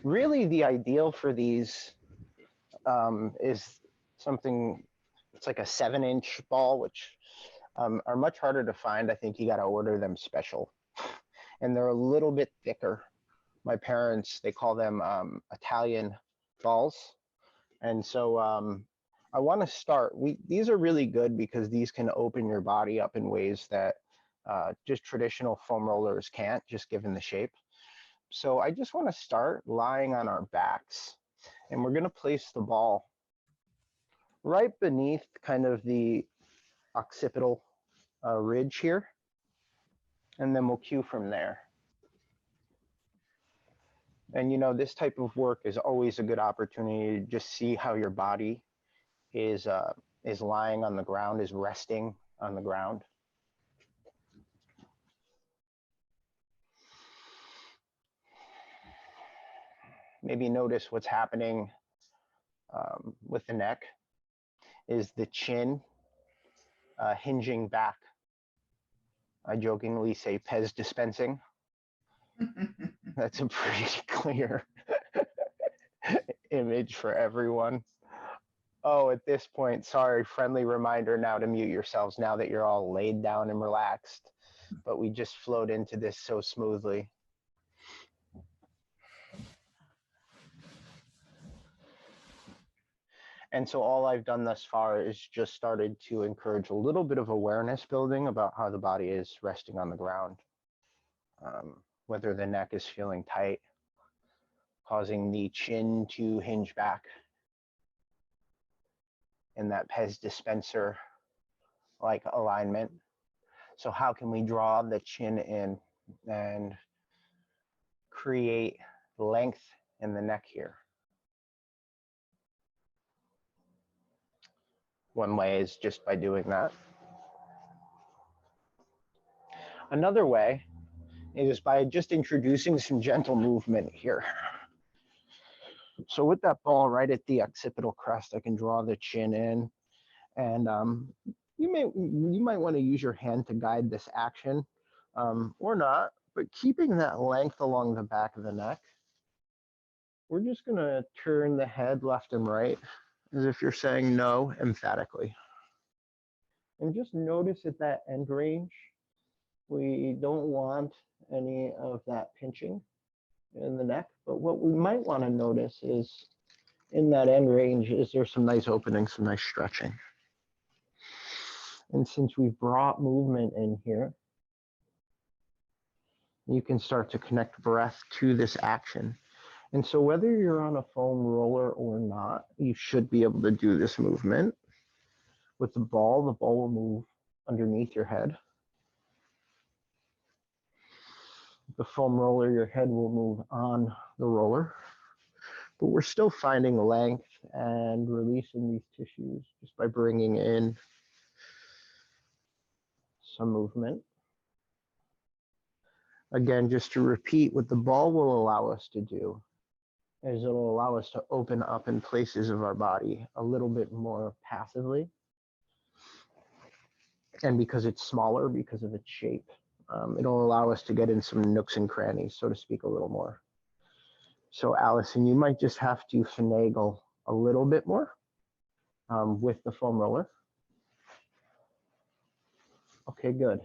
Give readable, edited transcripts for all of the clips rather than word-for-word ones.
really the ideal for these is something, it's like a 7-inch ball, which are much harder to find. I think you got to order them special, and they're a little bit thicker. My parents, they call them Italian balls. And so I want to start. These are really good because these can open your body up in ways that just traditional foam rollers can't, just given the shape. So I just want to start lying on our backs, and we're going to place the ball right beneath kind of the occipital ridge here, and then we'll cue from there. And this type of work is always a good opportunity to just see how your body is lying on the ground, is resting on the ground. Maybe notice what's happening with the neck. Is the chin hinging back? I jokingly say Pez dispensing. That's a pretty clear image for everyone. Oh, at this point, sorry, friendly reminder now to mute yourselves now that you're all laid down and relaxed. But we just flowed into this so smoothly. And so all I've done thus far is just started to encourage a little bit of awareness building about how the body is resting on the ground. Whether the neck is feeling tight, causing the chin to hinge back in that Pez dispenser like alignment. So how can we draw the chin in and create length in the neck here? One way is just by doing that. Another way is by just introducing some gentle movement here. So with that ball right at the occipital crest, I can draw the chin in, and you might want to use your hand to guide this action, or not, but keeping that length along the back of the neck. We're just going to turn the head left and right as if you're saying no emphatically. And just notice at that end range, we don't want any of that pinching in the neck, but what we might want to notice is in that end range, is there some nice opening, some nice stretching. And since we've brought movement in here, you can start to connect breath to this action. And so whether you're on a foam roller or not, you should be able to do this movement. With the ball will move underneath your head. The foam roller, your head will move on the roller. But we're still finding length and releasing these tissues just by bringing in some movement. Again, just to repeat, what the ball will allow us to do is it'll allow us to open up in places of our body a little bit more passively. And because it's smaller, because of its shape, it'll allow us to get in some nooks and crannies, so to speak, a little more. So Allison, you might just have to finagle a little bit more with the foam roller. Okay, good.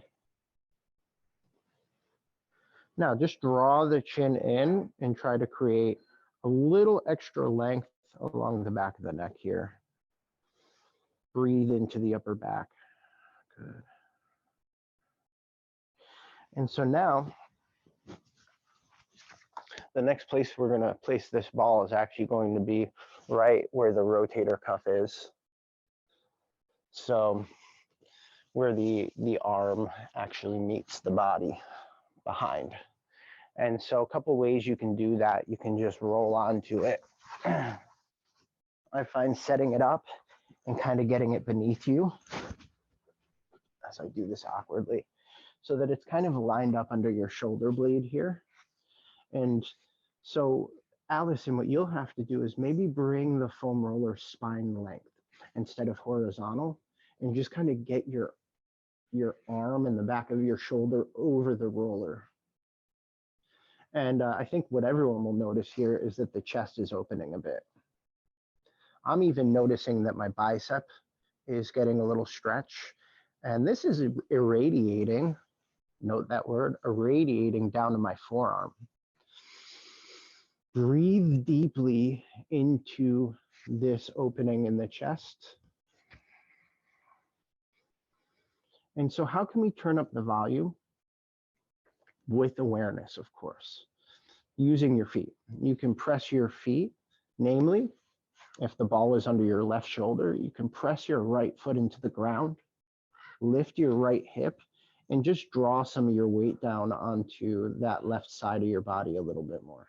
Now just draw the chin in and try to create a little extra length along the back of the neck here. Breathe into the upper back. Good. And so now, the next place we're going to place this ball is actually going to be right where the rotator cuff is. So where the arm actually meets the body behind. And so a couple ways you can do that. You can just roll onto it. I find setting it up and kind of getting it beneath you, as I do this awkwardly, so that it's kind of lined up under your shoulder blade here. And so Allison, what you'll have to do is maybe bring the foam roller spine length instead of horizontal, and just kind of get your arm and the back of your shoulder over the roller. And I think what everyone will notice here is that the chest is opening a bit. I'm even noticing that my bicep is getting a little stretch. And this is irradiating, note that word, irradiating down to my forearm. Breathe deeply into this opening in the chest. And so how can we turn up the volume? With awareness, of course, using your feet. You can press your feet, namely, if the ball is under your left shoulder, you can press your right foot into the ground, lift your right hip, and just draw some of your weight down onto that left side of your body a little bit more.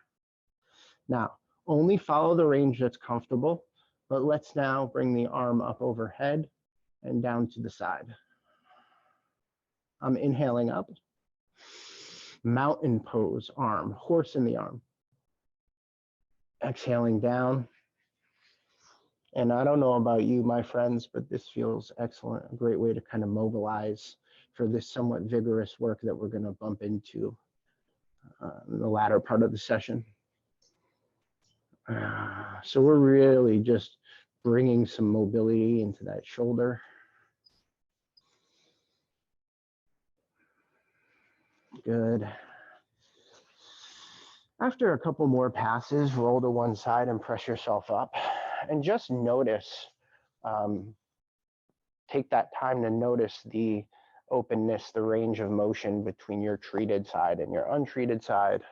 Now, only follow the range that's comfortable, but let's now bring the arm up overhead and down to the side. I'm inhaling up. Mountain pose, arm, horse in the arm. Exhaling down. And I don't know about you, my friends, but this feels excellent. A great way to kind of mobilize for this somewhat vigorous work that we're going to bump into in the latter part of the session. So we're really just bringing some mobility into that shoulder. Good. After a couple more passes, roll to one side and press yourself up. And just notice, take that time to notice the openness, the range of motion between your treated side and your untreated side.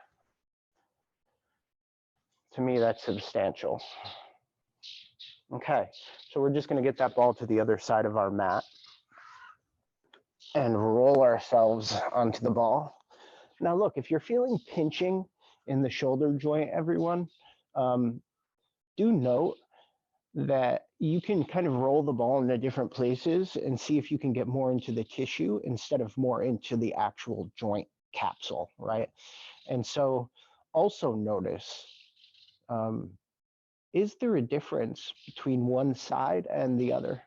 To me, that's substantial. Okay, so we're just going to get that ball to the other side of our mat and roll ourselves onto the ball. Now look, if you're feeling pinching in the shoulder joint, everyone, do note that you can kind of roll the ball into different places and see if you can get more into the tissue instead of more into the actual joint capsule, right? And so also notice, is there a difference between one side and the other?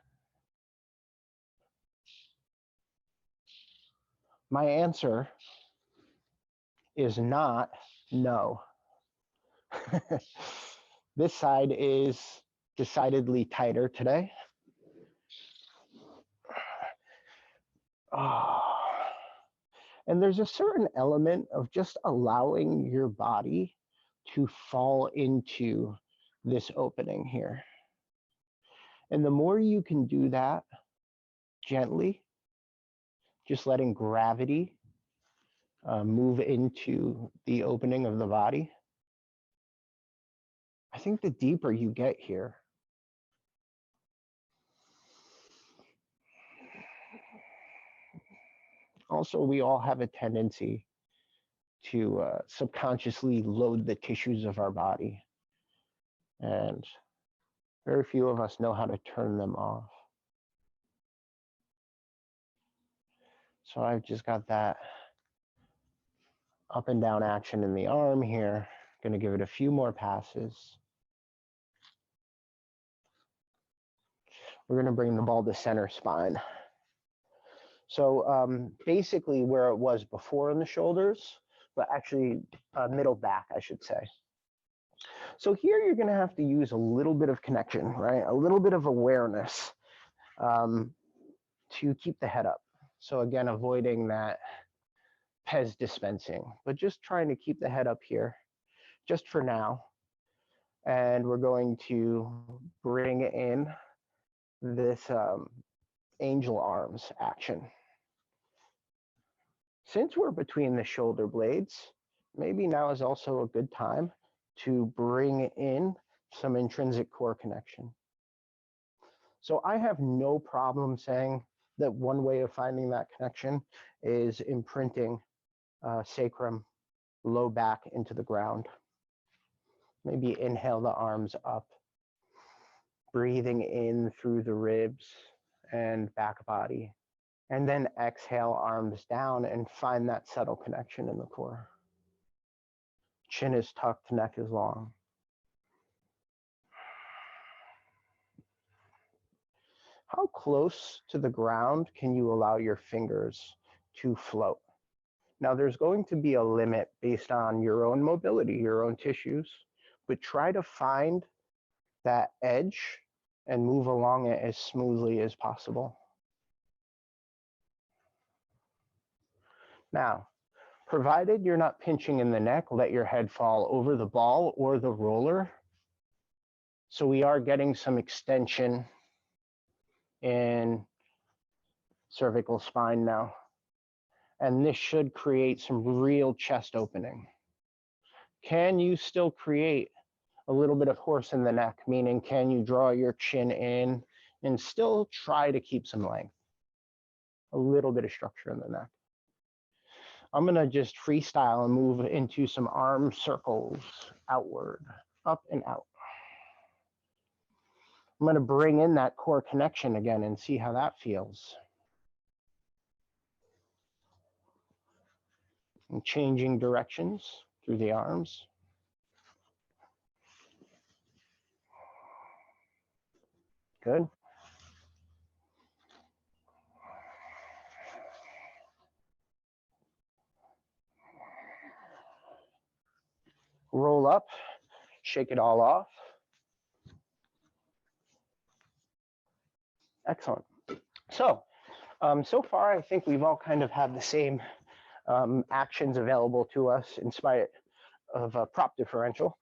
My answer is not no. This side is decidedly tighter today. And there's a certain element of just allowing your body to fall into this opening here. And the more you can do that gently, just letting gravity move into the opening of the body, I think the deeper you get here. Also, we all have a tendency to subconsciously load the tissues of our body. And very few of us know how to turn them off. So I've just got that up and down action in the arm here. Going to give it a few more passes. We're going to bring the ball to center spine. So basically where it was before in the shoulders, but actually middle back, I should say. So here you're going to have to use a little bit of connection, right? A little bit of awareness to keep the head up. So again, avoiding that Pez dispensing, but just trying to keep the head up here just for now. And we're going to bring in this angel arms action. Since we're between the shoulder blades, maybe now is also a good time to bring in some intrinsic core connection. So I have no problem saying that one way of finding that connection is imprinting sacrum, low back into the ground. Maybe inhale the arms up, breathing in through the ribs and back body. And then exhale, arms down, and find that subtle connection in the core. Chin is tucked, neck is long. How close to the ground can you allow your fingers to float? Now there's going to be a limit based on your own mobility, your own tissues, but try to find that edge and move along it as smoothly as possible. Now, provided you're not pinching in the neck, let your head fall over the ball or the roller. So we are getting some extension in cervical spine now. And this should create some real chest opening. Can you still create a little bit of horse in the neck, meaning can you draw your chin in and still try to keep some length? A little bit of structure in the neck. I'm gonna just freestyle and move into some arm circles outward, up and out. I'm gonna bring in that core connection again and see how that feels. And changing directions through the arms. Good. Roll up, shake it all off. Excellent. So, so far, I think we've all kind of had the same actions available to us in spite of a prop differential.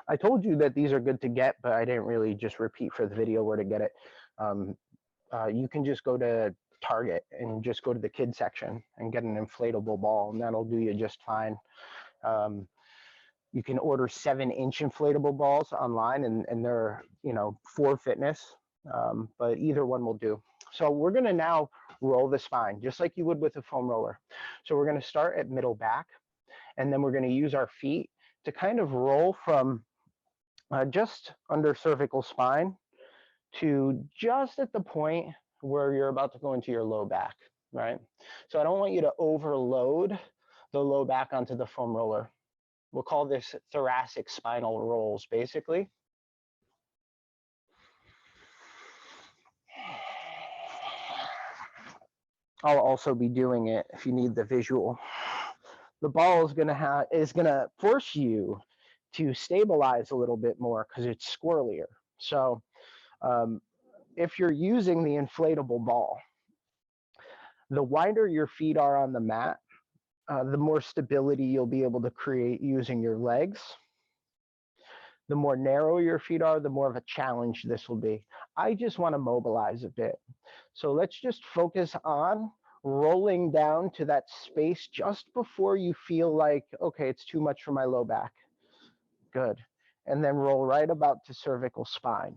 I told you that these are good to get, but I didn't really just repeat for the video where to get it. You can just go to Target and just go to the kids section and get an inflatable ball, and that'll do you just fine. You can order 7-inch inflatable balls online, and they're, you know, for fitness, but either one will do. So we're gonna now roll the spine, just like you would with a foam roller. So we're gonna start at middle back, and then we're gonna use our feet to kind of roll from just under cervical spine to just at the point where you're about to go into your low back, right? So I don't want you to overload the low back onto the foam roller. We'll call this thoracic spinal rolls, basically. I'll also be doing it if you need the visual. The ball is gonna force you to stabilize a little bit more because it's squirrelier. So if you're using the inflatable ball, the wider your feet are on the mat, the more stability you'll be able to create using your legs. The more narrow your feet are, the more of a challenge this will be. I just want to mobilize a bit. So let's just focus on rolling down to that space just before you feel like, okay, it's too much for my low back. Good. And then roll right about to cervical spine.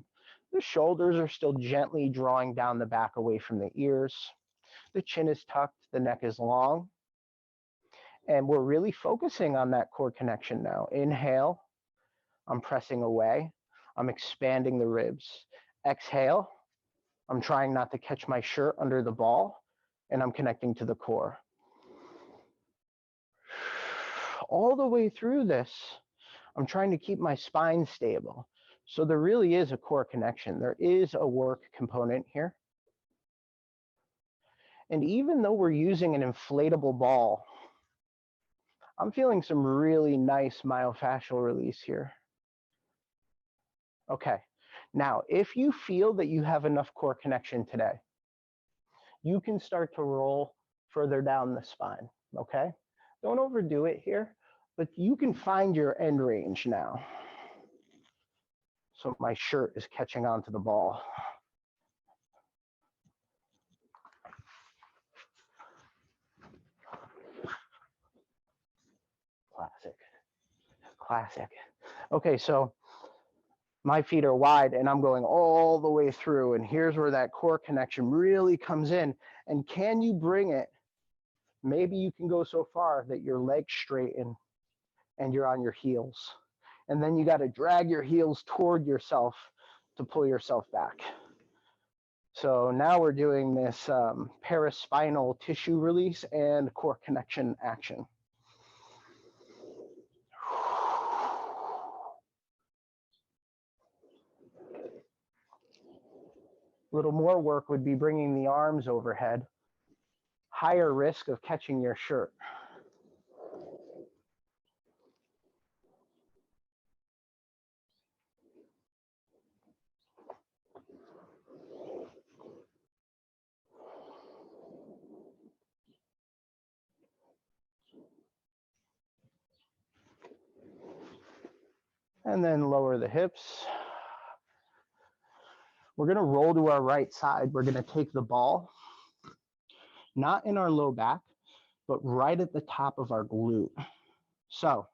The shoulders are still gently drawing down the back away from the ears. The chin is tucked, the neck is long. And we're really focusing on that core connection now. Inhale, I'm pressing away. I'm expanding the ribs. Exhale, I'm trying not to catch my shirt under the ball, and I'm connecting to the core. All the way through this, I'm trying to keep my spine stable. So there really is a core connection. There is a work component here. And even though we're using an inflatable ball, I'm feeling some really nice myofascial release here. Okay, now if you feel that you have enough core connection today, you can start to roll further down the spine, okay? Don't overdo it here, but you can find your end range now. So my shirt is catching onto the ball. Classic, classic. Okay, so my feet are wide and I'm going all the way through, and here's where that core connection really comes in. And can you bring it? Maybe you can go so far that your legs straighten and you're on your heels. And then you got to drag your heels toward yourself to pull yourself back. So now we're doing this paraspinal tissue release and core connection action. A little more work would be bringing the arms overhead, higher risk of catching your shirt. And then lower the hips. We're going to roll to our right side. We're going to take the ball, not in our low back, but right at the top of our glute. So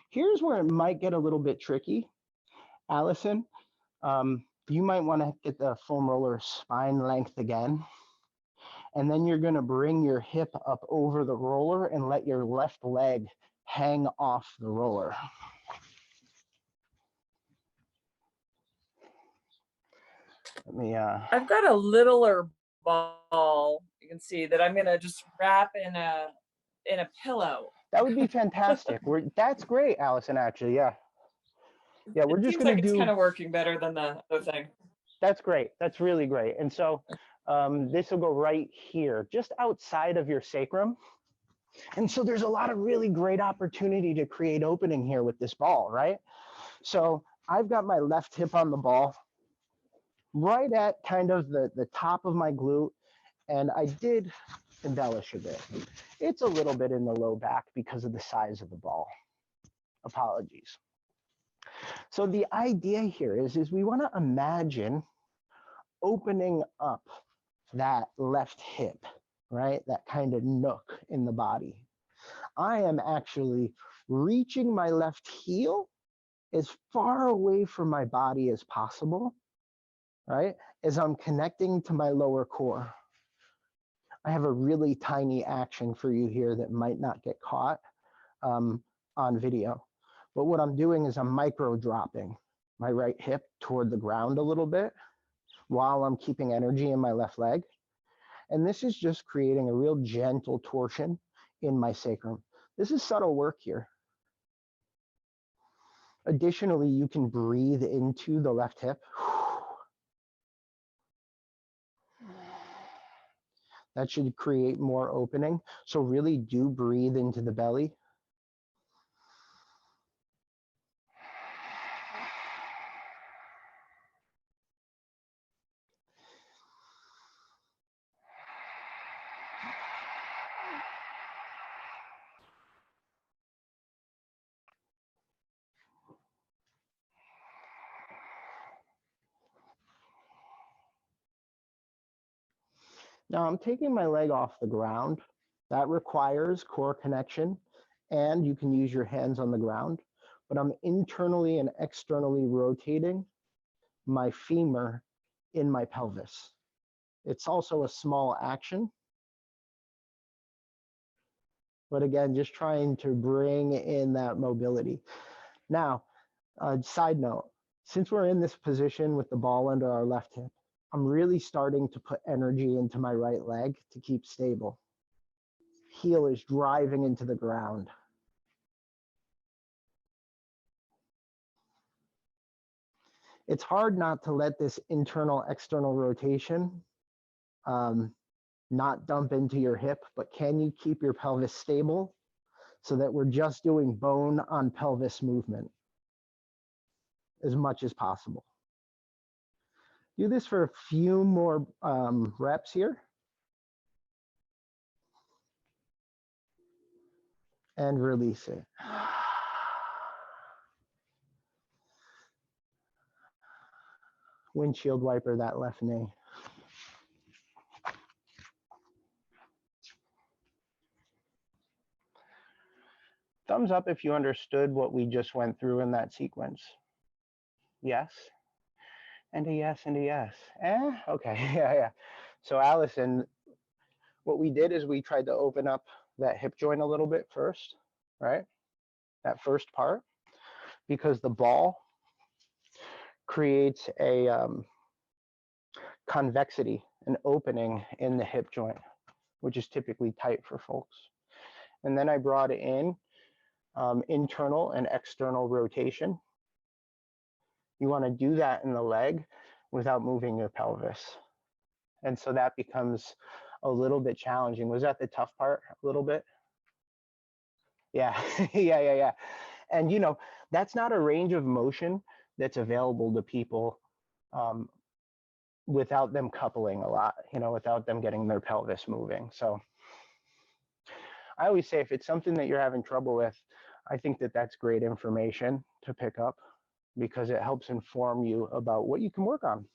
here's where it might get a little bit tricky. Allison, you might want to get the foam roller spine length again. And then you're going to bring your hip up over the roller and let your left leg hang off the roller. Let me, I've got a littler ball. You can see that I'm going to just wrap in a pillow. That would be fantastic. That's great, Allison, actually, yeah. Yeah, we're just going to do... It's kind of working better than the other thing. That's great. That's really great. And so this will go right here, just outside of your sacrum. And so there's a lot of really great opportunity to create opening here with this ball, right? So I've got my left hip on the ball, right at kind of the top of my glute. And I did embellish a bit. It's a little bit in the low back because of the size of the ball. Apologies. So the idea here is we want to imagine opening up that left hip, right? That kind of nook in the body. I am actually reaching my left heel as far away from my body as possible, right? As I'm connecting to my lower core. I have a really tiny action for you here that might not get caught on video. But what I'm doing is I'm micro dropping my right hip toward the ground a little bit while I'm keeping energy in my left leg. And this is just creating a real gentle torsion in my sacrum. This is subtle work here. Additionally, you can breathe into the left hip. That should create more opening. So really do breathe into the belly. Now I'm taking my leg off the ground. That requires core connection, and you can use your hands on the ground, but I'm internally and externally rotating my femur in my pelvis. It's also a small action, but again, just trying to bring in that mobility. Now, side note, since we're in this position with the ball under our left hip, I'm really starting to put energy into my right leg to keep stable. Heel is driving into the ground. It's hard not to let this internal external rotation not dump into your hip, but can you keep your pelvis stable so that we're just doing bone on pelvis movement as much as possible. Do this for a few more reps here. And release it. Windshield wiper that left knee. Thumbs up if you understood what we just went through in that sequence. Yes. And a yes and a yes. Okay, yeah. So Allison, what we did is we tried to open up that hip joint a little bit first, right? That first part, because the ball creates a convexity, an opening in the hip joint, which is typically tight for folks. And then I brought in internal and external rotation. You want to do that in the leg without moving your pelvis. And so that becomes a little bit challenging. Was that the tough part a little bit? Yeah, yeah. And you know, that's not a range of motion that's available to people um, without them coupling a lot, you know, without them getting their pelvis moving. So I always say if it's something that you're having trouble with, I think that that's great information to pick up because it helps inform you about what you can work on.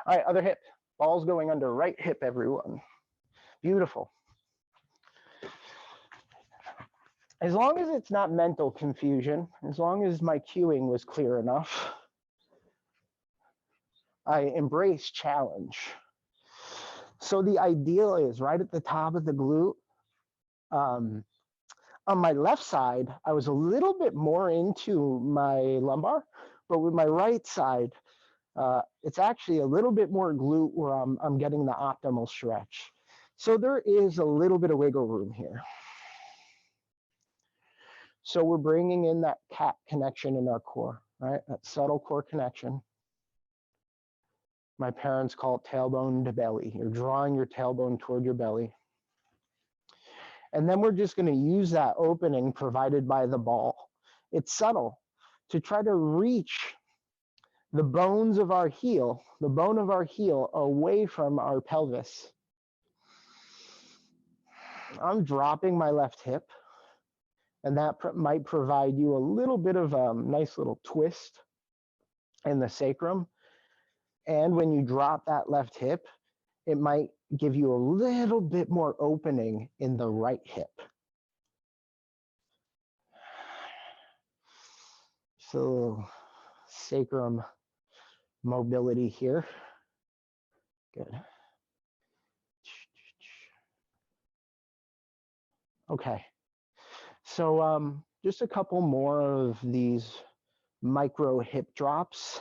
All right, other hip. Ball's going under right hip, everyone. Beautiful. As long as it's not mental confusion, as long as my cueing was clear enough, I embrace challenge. So the ideal is right at the top of the glute. On my left side, I was a little bit more into my lumbar, but with my right side, it's actually a little bit more glute where I'm getting the optimal stretch. So there is a little bit of wiggle room here. So we're bringing in that cat connection in our core, right? That subtle core connection. My parents call it tailbone to belly. You're drawing your tailbone toward your belly. And then we're just going to use that opening provided by the ball. It's subtle to try to reach the bones of our heel, the bone of our heel away from our pelvis. I'm dropping my left hip, and that might provide you a little bit of a nice little twist in the sacrum. And when you drop that left hip, it might give you a little bit more opening in the right hip. So sacrum mobility here. Good. Okay. So just a couple more of these micro hip drops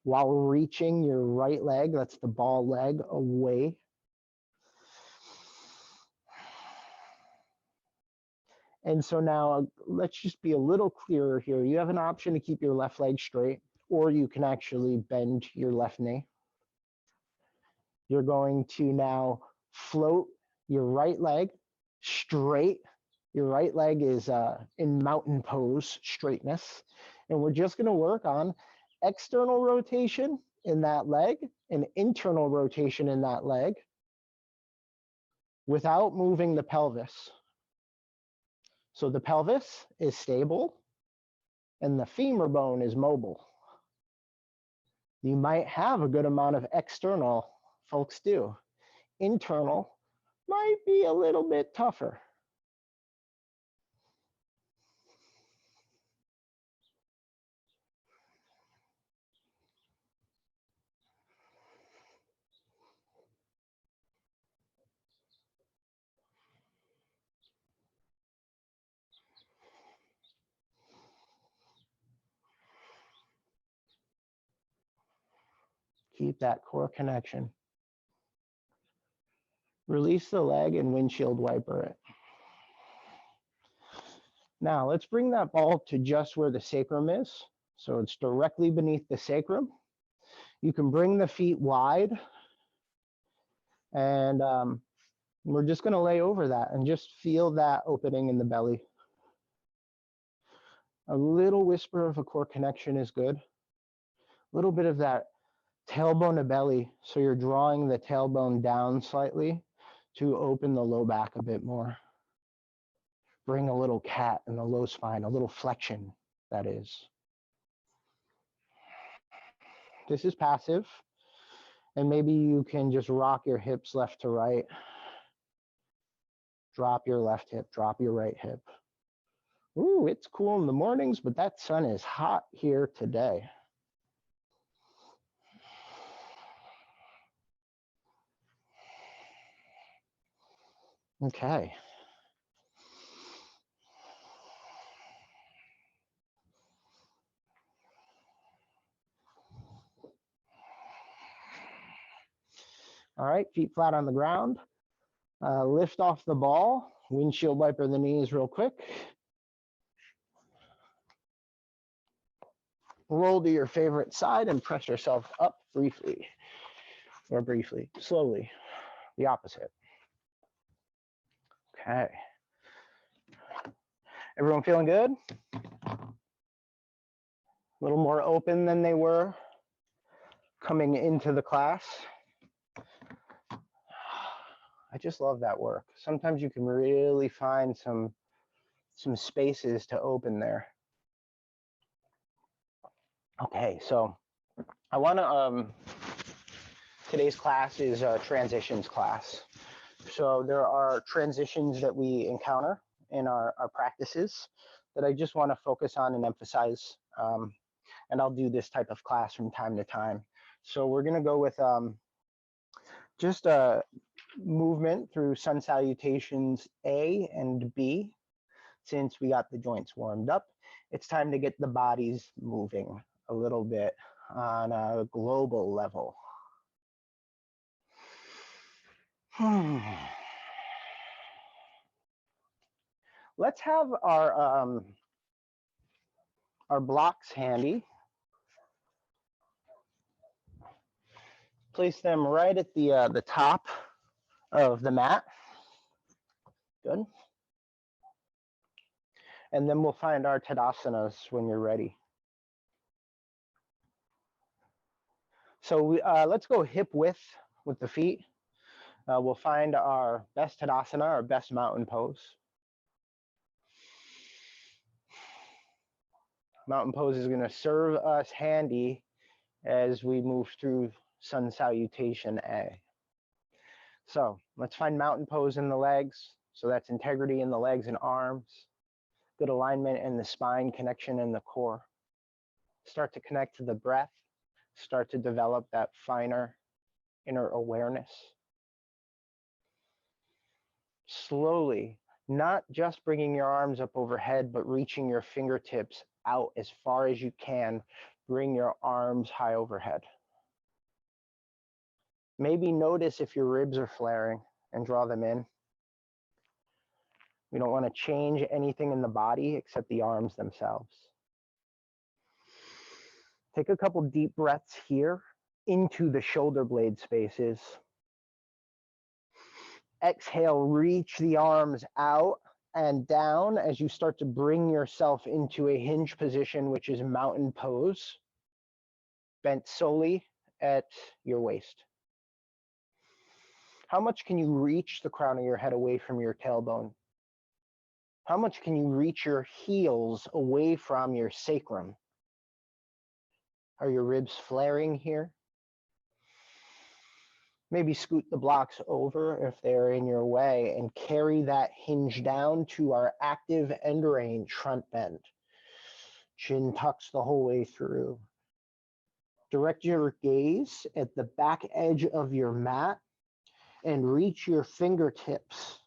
while reaching your right leg, that's the ball leg, away. And so now let's just be a little clearer here. You have an option to keep your left leg straight, or you can actually bend your left knee. You're going to now float your right leg straight. Your right leg is in mountain pose, straightness. And we're just going to work on external rotation in that leg and internal rotation in that leg without moving the pelvis. So the pelvis is stable and the femur bone is mobile. You might have a good amount of external, folks do. Internal might be a little bit tougher. Keep that core connection. Release the leg and windshield wiper it. Now let's bring that ball to just where the sacrum is. So it's directly beneath the sacrum. You can bring the feet wide and we're just going to lay over that and just feel that opening in the belly. A little whisper of a core connection is good. A little bit of that tailbone to belly. So you're drawing the tailbone down slightly to open the low back a bit more. Bring a little cat in the low spine, a little flexion, that is. This is passive. And maybe you can just rock your hips left to right. Drop your left hip, drop your right hip. Ooh, it's cool in the mornings, but that sun is hot here today. Okay. All right, feet flat on the ground. Lift off the ball, windshield wiper the knees real quick. Roll to your favorite side and press yourself up briefly, slowly. the opposite. Okay. Everyone feeling good? A little more open than they were coming into the class. I just love that work. Sometimes you can really find some spaces to open there. Okay, so I want to, today's class is a transitions class. So there are transitions that we encounter in our practices that I just want to focus on and emphasize. And I'll do this type of class from time to time. So we're going to go with just a movement through Sun Salutations A and B. Since we got the joints warmed up, it's time to get the bodies moving a little bit on a global level. Let's have our blocks handy. Place them right at the top of the mat. Good. And then we'll find our Tadasanas when you're ready. So let's go hip width with the feet. We'll find our best Tadasana, our best mountain pose. Mountain pose is going to serve us handy as we move through Sun Salutation A. So let's find mountain pose in the legs. So that's integrity in the legs and arms. Good alignment in the spine, connection in the core. Start to connect to the breath. Start to develop that finer inner awareness. Slowly, not just bringing your arms up overhead, but reaching your fingertips out as far as you can. Bring your arms high overhead. Maybe notice if your ribs are flaring and draw them in. We don't want to change anything in the body except the arms themselves. Take a couple deep breaths here into the shoulder blade spaces. Exhale, reach the arms out and down as you start to bring yourself into a hinge position, which is mountain pose, bent solely at your waist. How much can you reach the crown of your head away from your tailbone? How much can you reach your heels away from your sacrum? Are your ribs flaring here? Maybe scoot the blocks over if they're in your way and carry that hinge down to our active end range front bend. Chin tucks the whole way through. Direct your gaze at the back edge of your mat and reach your fingertips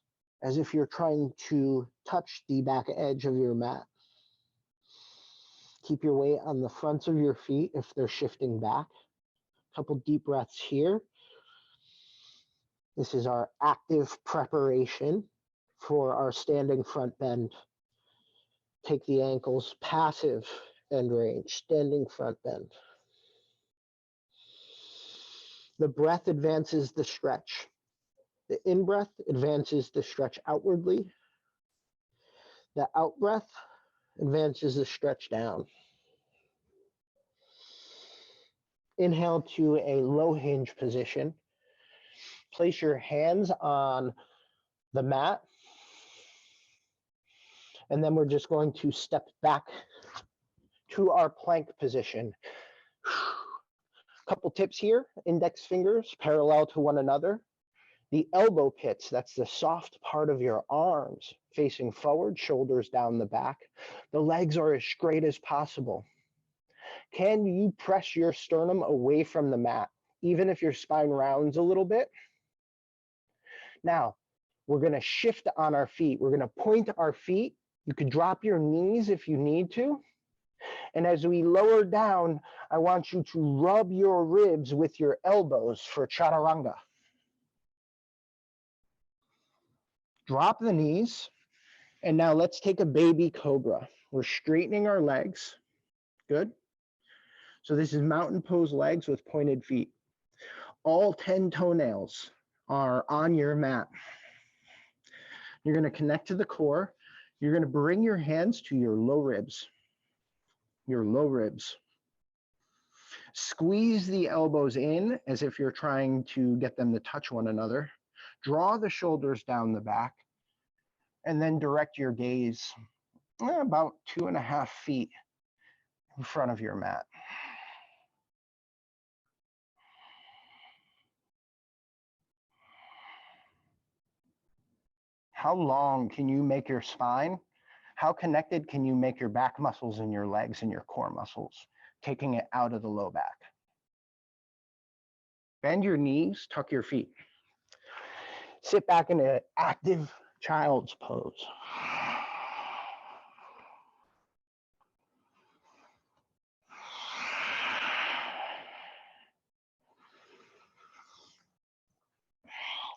as if you're trying to touch the back edge of your mat. Keep your weight on the fronts of your feet if they're shifting back. A couple deep breaths here. This is our active preparation for our standing front bend. Take the ankles, passive end range, standing front bend. The breath advances the stretch. The in-breath advances the stretch outwardly. The out-breath advances the stretch down. Inhale to a low hinge position. Place your hands on the mat. And then we're just going to step back to our plank position. Couple tips here, index fingers parallel to one another. The elbow pits, that's the soft part of your arms, facing forward, shoulders down the back. The legs are as straight as possible. Can you press your sternum away from the mat, even if your spine rounds a little bit? Now, we're going to shift on our feet. We're going to point our feet. You could drop your knees if you need to. And as we lower down, I want you to rub your ribs with your elbows for chaturanga. Drop the knees. And now let's take a baby cobra. We're straightening our legs. Good. So this is mountain pose legs with pointed feet. All 10 toenails are on your mat. You're going to connect to the core. You're going to bring your hands to your low ribs. Your low ribs. Squeeze the elbows in as if you're trying to get them to touch one another. Draw the shoulders down the back, and then direct your gaze about 2.5 feet in front of your mat. How long can you make your spine? How connected can you make your back muscles and your legs and your core muscles, taking it out of the low back? Bend your knees, tuck your feet. Sit back in an active child's pose.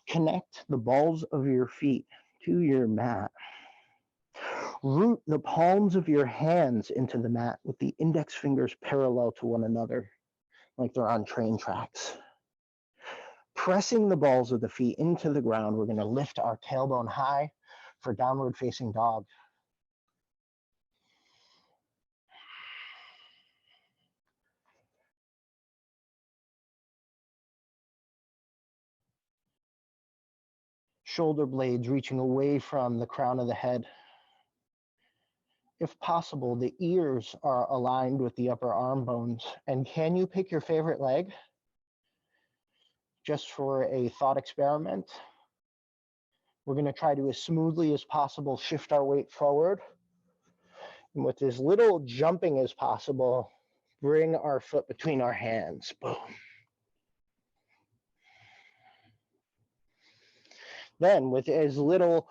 Connect the balls of your feet to your mat. Root the palms of your hands into the mat with the index fingers parallel to one another, like they're on train tracks. Pressing the balls of the feet into the ground, we're going to lift our tailbone high for downward facing dog. Shoulder blades reaching away from the crown of the head. If possible, the ears are aligned with the upper arm bones. And can you pick your favorite leg? Just for a thought experiment, we're going to try to, as smoothly as possible, shift our weight forward. And with as little jumping as possible, bring our foot between our hands. Boom. Then, with as little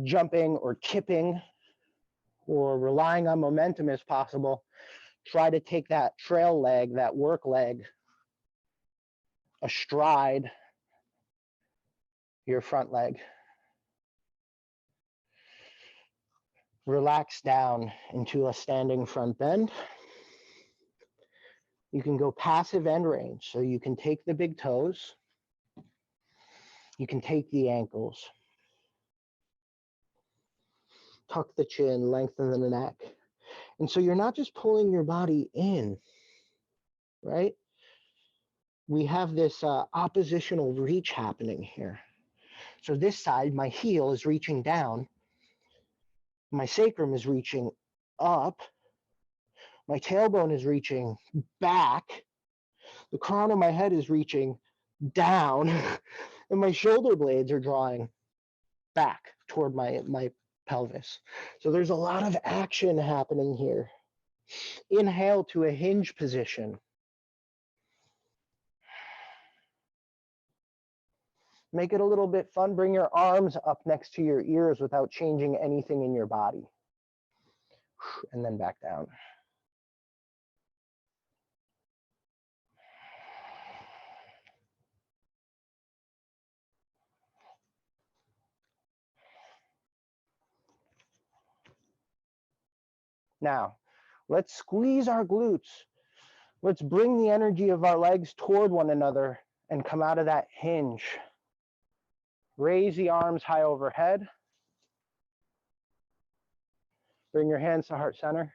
jumping or tipping or relying on momentum as possible, try to take that trail leg, that work leg, astride your front leg. Relax down into a standing front bend. You can go passive end range, so you can take the big toes, you can take the ankles, tuck the chin, lengthen the neck. And so you're not just pulling your body in, right? We have this oppositional reach happening here. So this side, my heel is reaching down, my sacrum is reaching up, my tailbone is reaching back, the crown of my head is reaching down, and my shoulder blades are drawing back toward my pelvis. So there's a lot of action happening here. Inhale to a hinge position. Make it a little bit fun. Bring your arms up next to your ears without changing anything in your body. And then back down. Now, let's squeeze our glutes. Let's bring the energy of our legs toward one another and come out of that hinge. Raise the arms high overhead. Bring your hands to heart center.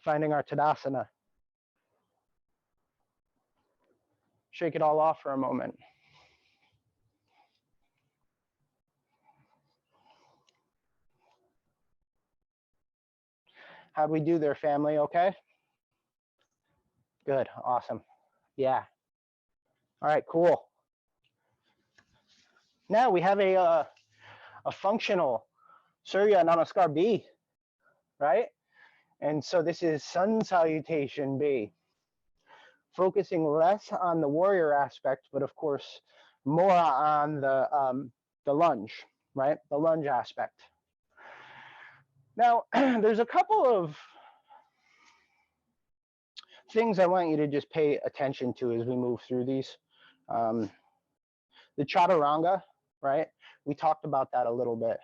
Finding our Tadasana. Shake it all off for a moment. How'd we do there, family? Okay? Good, awesome. Yeah. All right, cool. Now we have a functional Surya Namaskar B, right? And so this is Sun Salutation B. Focusing less on the warrior aspect, but of course, more on the lunge, right? The lunge aspect. Now, there's a couple of things I want you to just pay attention to as we move through these. The chaturanga, right? We talked about that a little bit.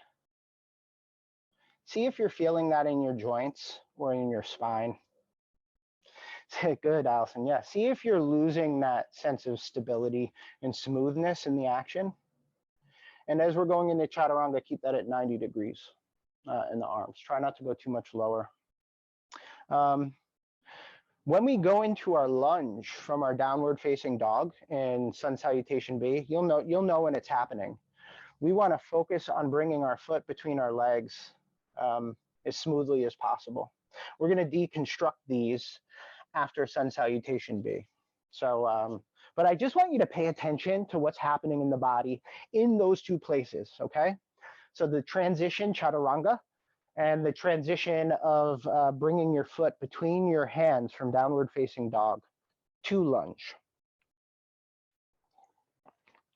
See if you're feeling that in your joints or in your spine. Good, Allison. Yeah, see if you're losing that sense of stability and smoothness in the action. And as we're going into chaturanga, keep that at 90 degrees in the arms. Try not to go too much lower. When we go into our lunge from our downward facing dog in Sun Salutation B, you'll know when it's happening. We want to focus on bringing our foot between our legs as smoothly as possible. We're going to deconstruct these after Sun Salutation B. So, but I just want you to pay attention to what's happening in the body in those two places, okay? So the transition, chaturanga, and the transition of bringing your foot between your hands from downward facing dog to lunge.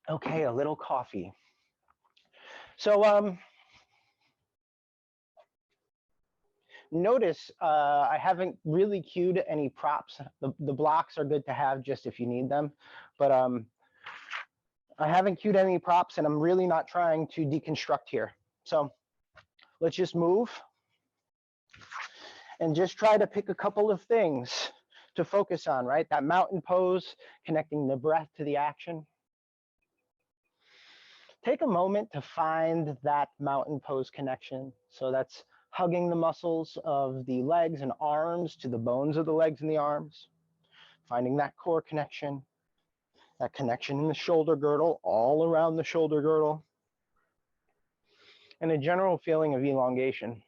Okay, a little coffee. So notice I haven't really cued any props. The blocks are good to have just if you need them, but I haven't cued any props and I'm really not trying to deconstruct here. So let's just move and just try to pick a couple of things to focus on, right? That mountain pose, connecting the breath to the action. Take a moment to find that mountain pose connection. So that's hugging the muscles of the legs and arms to the bones of the legs and the arms. Finding that core connection, that connection in the shoulder girdle, all around the shoulder girdle. And a general feeling of elongation.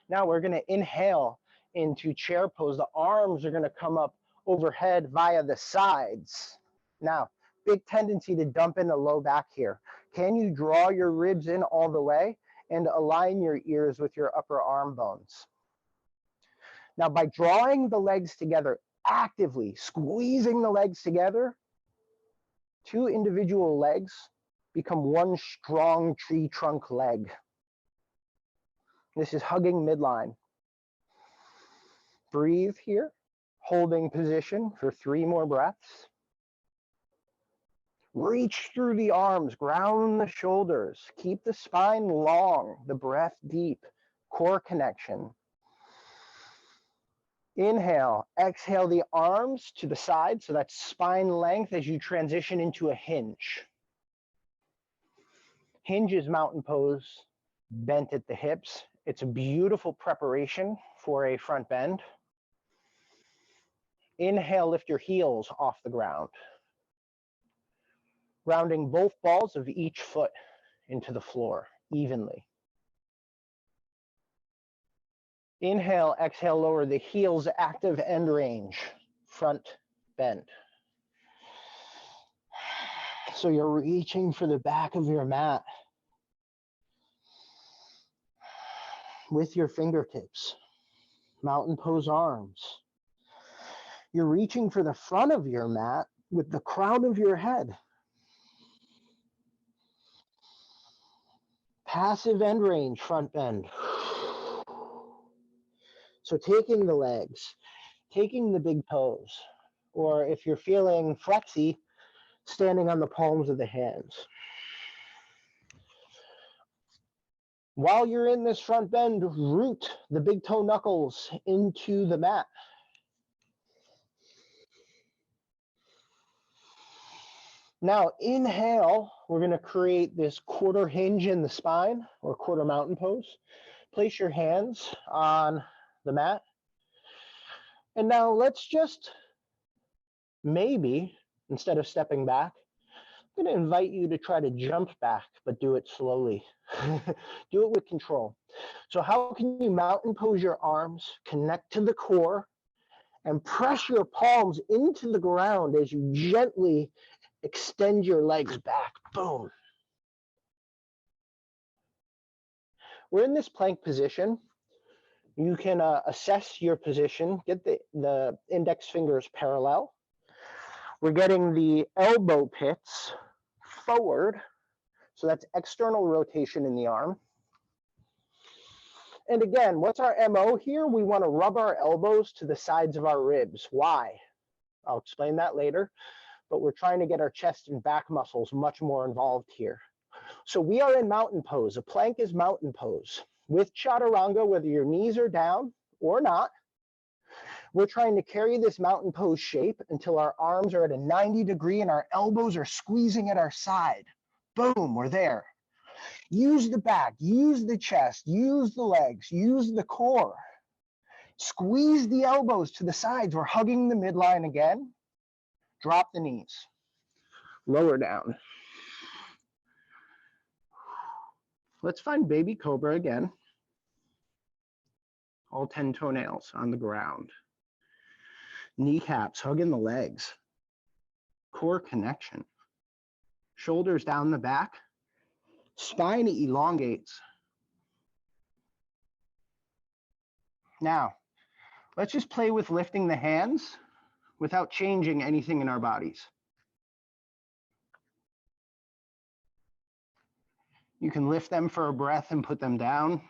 Now we're going to inhale into chair pose. The arms are going to come up overhead via the sides. Now, big tendency to dump into low back here. Can you draw your ribs in all the way and align your ears with your upper arm bones? Now, by drawing the legs together, actively squeezing the legs together, two individual legs become one strong tree trunk leg. This is hugging midline. Breathe here, holding position for 3 more breaths. Reach through the arms, ground the shoulders, keep the spine long, the breath deep, core connection. Inhale, exhale the arms to the side, so that's spine length as you transition into a hinge. Hinge is mountain pose, bent at the hips. It's a beautiful preparation for a front bend. Inhale, lift your heels off the ground. Rounding both balls of each foot into the floor evenly. Inhale, exhale, lower the heels, active end range, front bend. So you're reaching for the back of your mat with your fingertips, mountain pose arms. You're reaching for the front of your mat with the crown of your head. Passive end range, front bend. So taking the legs, taking the big toes, or if you're feeling flexy, standing on the palms of the hands. While you're in this front bend, root the big toe knuckles into the mat. Now inhale, we're going to create this quarter hinge in the spine, or quarter mountain pose. Place your hands on the mat. And now let's just maybe, instead of stepping back, I'm going to invite you to try to jump back, but do it slowly. Do it with control. So how can you mountain pose your arms, connect to the core, and press your palms into the ground as you gently extend your legs back? Boom. We're in this plank position. You can assess your position, get the index fingers parallel. We're getting the elbow pits forward. So that's external rotation in the arm. And again, what's our MO here? We want to rub our elbows to the sides of our ribs. Why? I'll explain that later, but we're trying to get our chest and back muscles much more involved here. So we are in mountain pose. A plank is mountain pose. With chaturanga, whether your knees are down or not, we're trying to carry this mountain pose shape until our arms are at a 90 degree and our elbows are squeezing at our side. Boom, we're there. Use the back, use the chest, use the legs, use the core. Squeeze the elbows to the sides. We're hugging the midline again. Drop the knees. Lower down. Let's find baby cobra again. All 10 toenails on the ground. Kneecaps hugging the legs. Core connection. Shoulders down the back. Spine elongates. Now, let's just play with lifting the hands without changing anything in our bodies. You can lift them for a breath and put them down.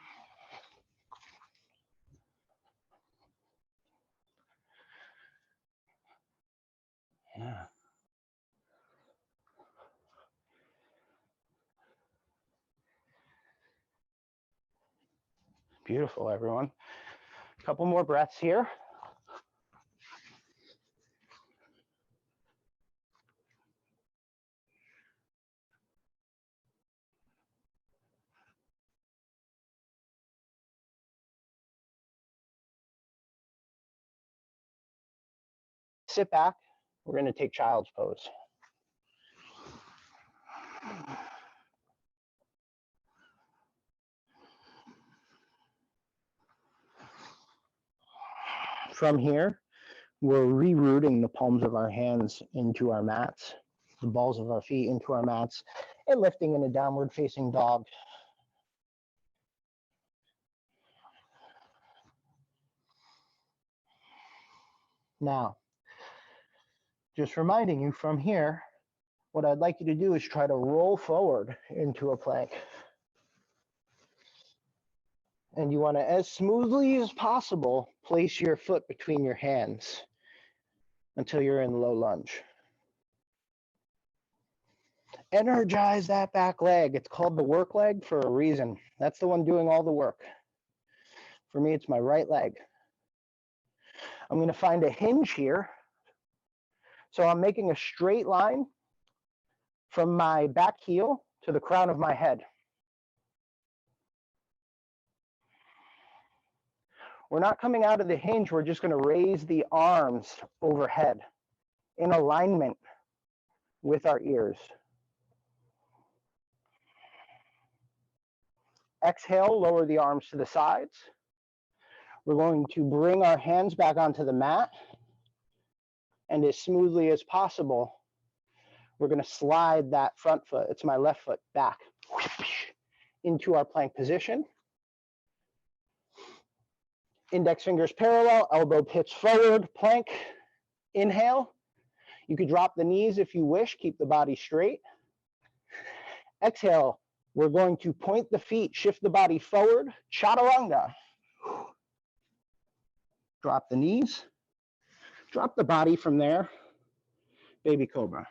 Yeah. Beautiful, everyone. A couple more breaths here. Sit back. We're going to take child's pose. From here, we're rerouting the palms of our hands into our mats, the balls of our feet into our mats, and lifting in a downward facing dog. Now, just reminding you from here, what I'd like you to do is try to roll forward into a plank. And you want to, as smoothly as possible, place your foot between your hands until you're in low lunge. Energize that back leg. It's called the work leg for a reason. That's the one doing all the work. For me, it's my right leg. I'm going to find a hinge here. So I'm making a straight line from my back heel to the crown of my head. We're not coming out of the hinge. We're just going to raise the arms overhead in alignment with our ears. Exhale, lower the arms to the sides. We're going to bring our hands back onto the mat. And as smoothly as possible, we're going to slide that front foot, it's my left foot, back into our plank position. Index fingers parallel, elbow pits forward, plank. Inhale. You could drop the knees if you wish, keep the body straight. Exhale, we're going to point the feet, shift the body forward, chaturanga. Drop the knees, drop the body from there, baby cobra.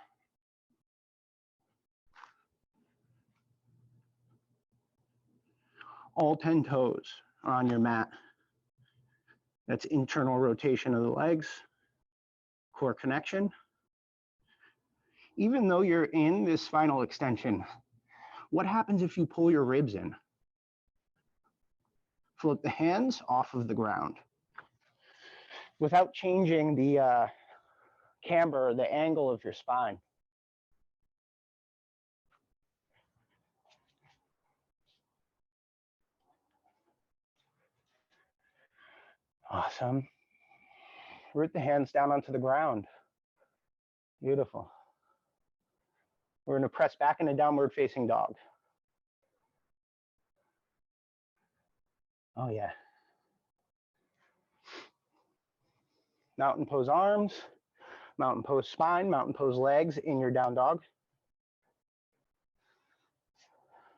All 10 toes are on your mat. That's internal rotation of the legs, core connection. Even though you're in this spinal extension, what happens if you pull your ribs in? Float the hands off of the ground without changing the camber, the angle of your spine. Awesome. Root the hands down onto the ground. Beautiful. We're going to press back in a downward facing dog. Oh yeah. Mountain pose arms, mountain pose spine, mountain pose legs in your down dog.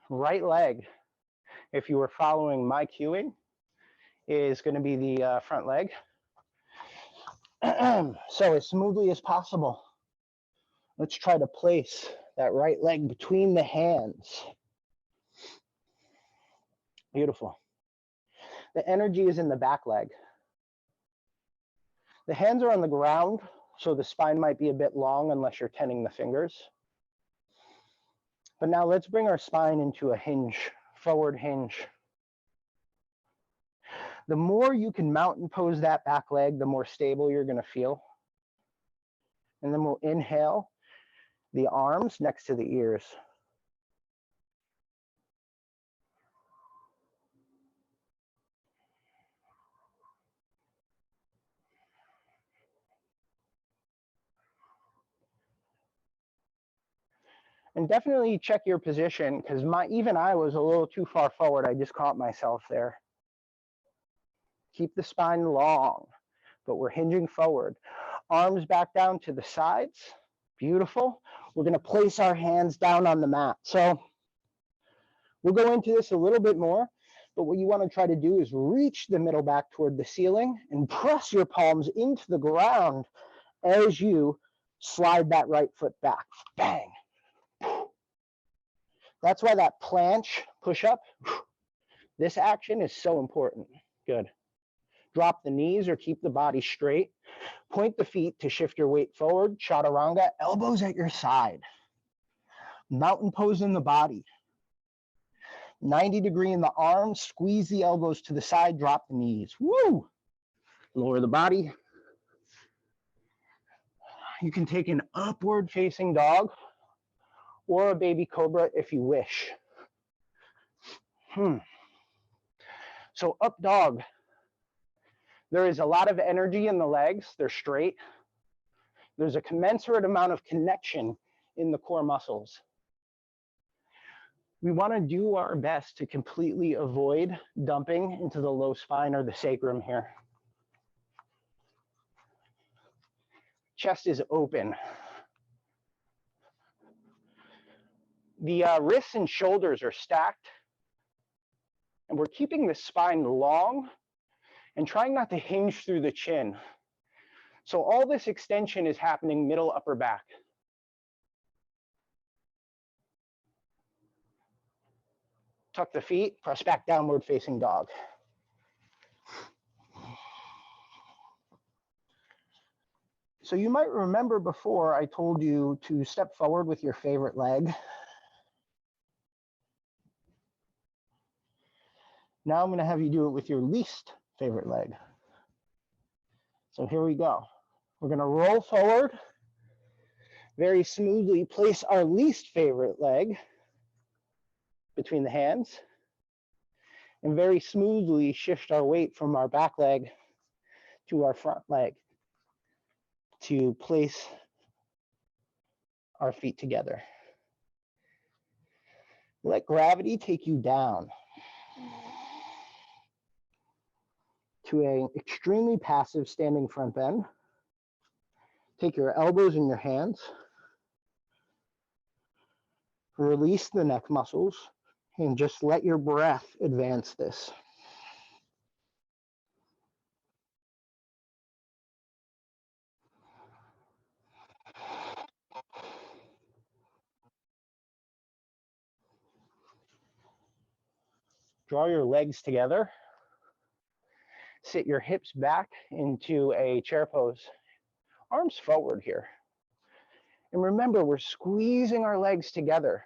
Right leg, if you were following my cueing, is going to be the front leg. So as smoothly as possible, let's try to place that right leg between the hands. Beautiful. The energy is in the back leg. The hands are on the ground, so the spine might be a bit long unless you're tending the fingers. But now let's bring our spine into a hinge, forward hinge. The more you can mountain pose that back leg, the more stable you're going to feel. And then we'll inhale the arms next to the ears. And definitely check your position, because even I was a little too far forward. I just caught myself there. Keep the spine long, but we're hinging forward. Arms back down to the sides. Beautiful. We're going to place our hands down on the mat. So we'll go into this a little bit more, but what you want to try to do is reach the middle back toward the ceiling and press your palms into the ground as you slide that right foot back. Bang. That's why that planche push-up, this action is so important. Good. Drop the knees or keep the body straight. Point the feet to shift your weight forward. Chaturanga, elbows at your side. Mountain pose in the body. 90 degree in the arms. Squeeze the elbows to the side. Drop the knees. Woo! Lower the body. You can take an upward facing dog or a baby cobra if you wish. So up dog. There is a lot of energy in the legs. They're straight. There's a commensurate amount of connection in the core muscles. We want to do our best to completely avoid dumping into the low spine or the sacrum here. Chest is open. The wrists and shoulders are stacked. And we're keeping the spine long and trying not to hinge through the chin. So all this extension is happening middle upper back. Tuck the feet, press back downward facing dog. So you might remember before I told you to step forward with your favorite leg. Now I'm going to have you do it with your least favorite leg. So here we go. We're going to roll forward, very smoothly place our least favorite leg between the hands, and very smoothly shift our weight from our back leg to our front leg to place our feet together. Let gravity take you down to an extremely passive standing front bend. Take your elbows in your hands. Release the neck muscles and just let your breath advance this. Draw your legs together. Sit your hips back into a chair pose. Arms forward here. And remember, we're squeezing our legs together.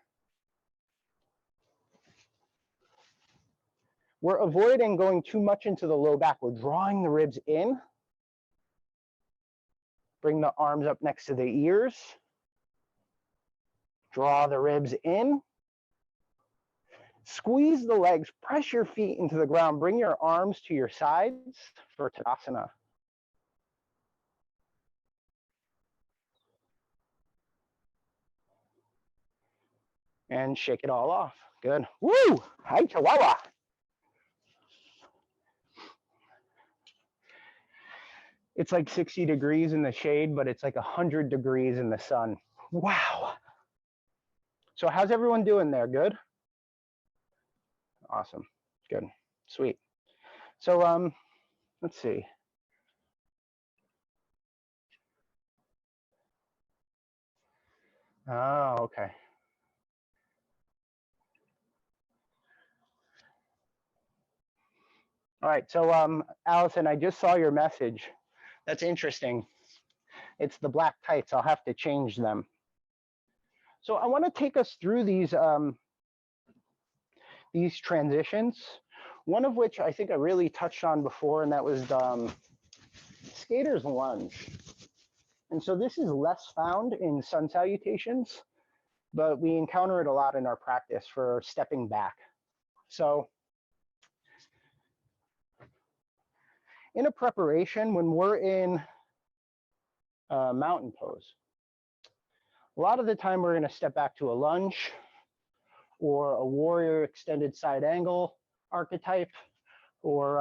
We're avoiding going too much into the low back. We're drawing the ribs in. Bring the arms up next to the ears. Draw the ribs in. Squeeze the legs, press your feet into the ground. Bring your arms to your sides for Tadasana. And shake it all off. Good. Woo! Hi, Chihuahua. It's like 60 degrees in the shade, but it's like 100 degrees in the sun. Wow. So how's everyone doing there? Good? Awesome. Good. Sweet. So let's see. Oh, okay. All right, so Allison, I just saw your message. That's interesting. It's the black tights. I'll have to change them. So I want to take us through these transitions. One of which I think I really touched on before, and that was skater's lunge. And so this is less found in Sun Salutations, but we encounter it a lot in our practice for stepping back. So in a preparation, when we're in mountain pose, a lot of the time we're going to step back to a lunge or a warrior extended side angle archetype, or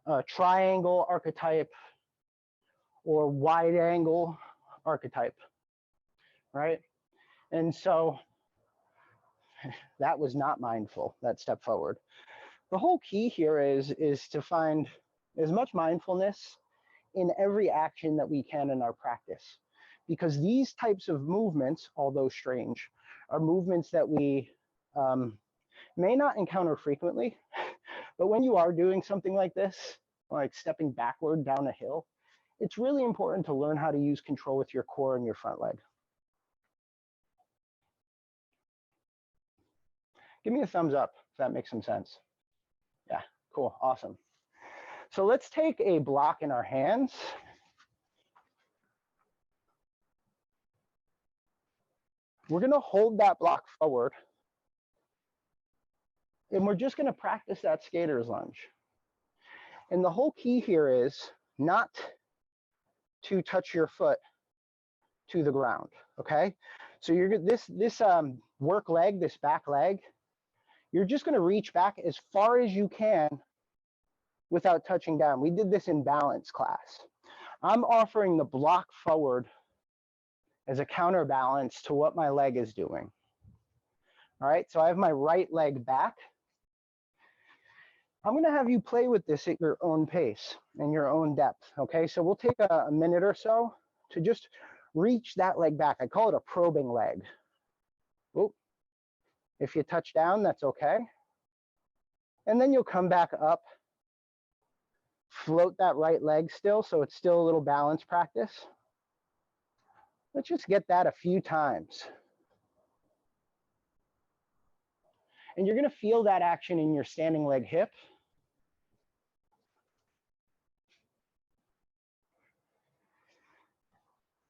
a triangle archetype, or wide angle archetype, right? And so that was not mindful, that step forward. The whole key here is to find as much mindfulness in every action that we can in our practice. Because these types of movements, although strange, are movements that we may not encounter frequently, but when you are doing something like this, like stepping backward down a hill, it's really important to learn how to use control with your core and your front leg. Give me a thumbs up if that makes some sense. Yeah, cool, awesome. So let's take a block in our hands. We're gonna hold that block forward, and we're just gonna practice that skater's lunge. And the whole key here is not to touch your foot to the ground, okay? So you're this work leg, this back leg, you're just gonna reach back as far as you can without touching down. We did this in balance class. I'm offering the block forward as a counterbalance to what my leg is doing. All right, so I have my right leg back. I'm gonna have you play with this at your own pace and your own depth, okay? So we'll take a minute or so to just reach that leg back. I call it a probing leg. Oop. If you touch down, that's okay. And then you'll come back up, float that right leg still, so it's still a little balance practice. Let's just get that a few times. And you're gonna feel that action in your standing leg hip.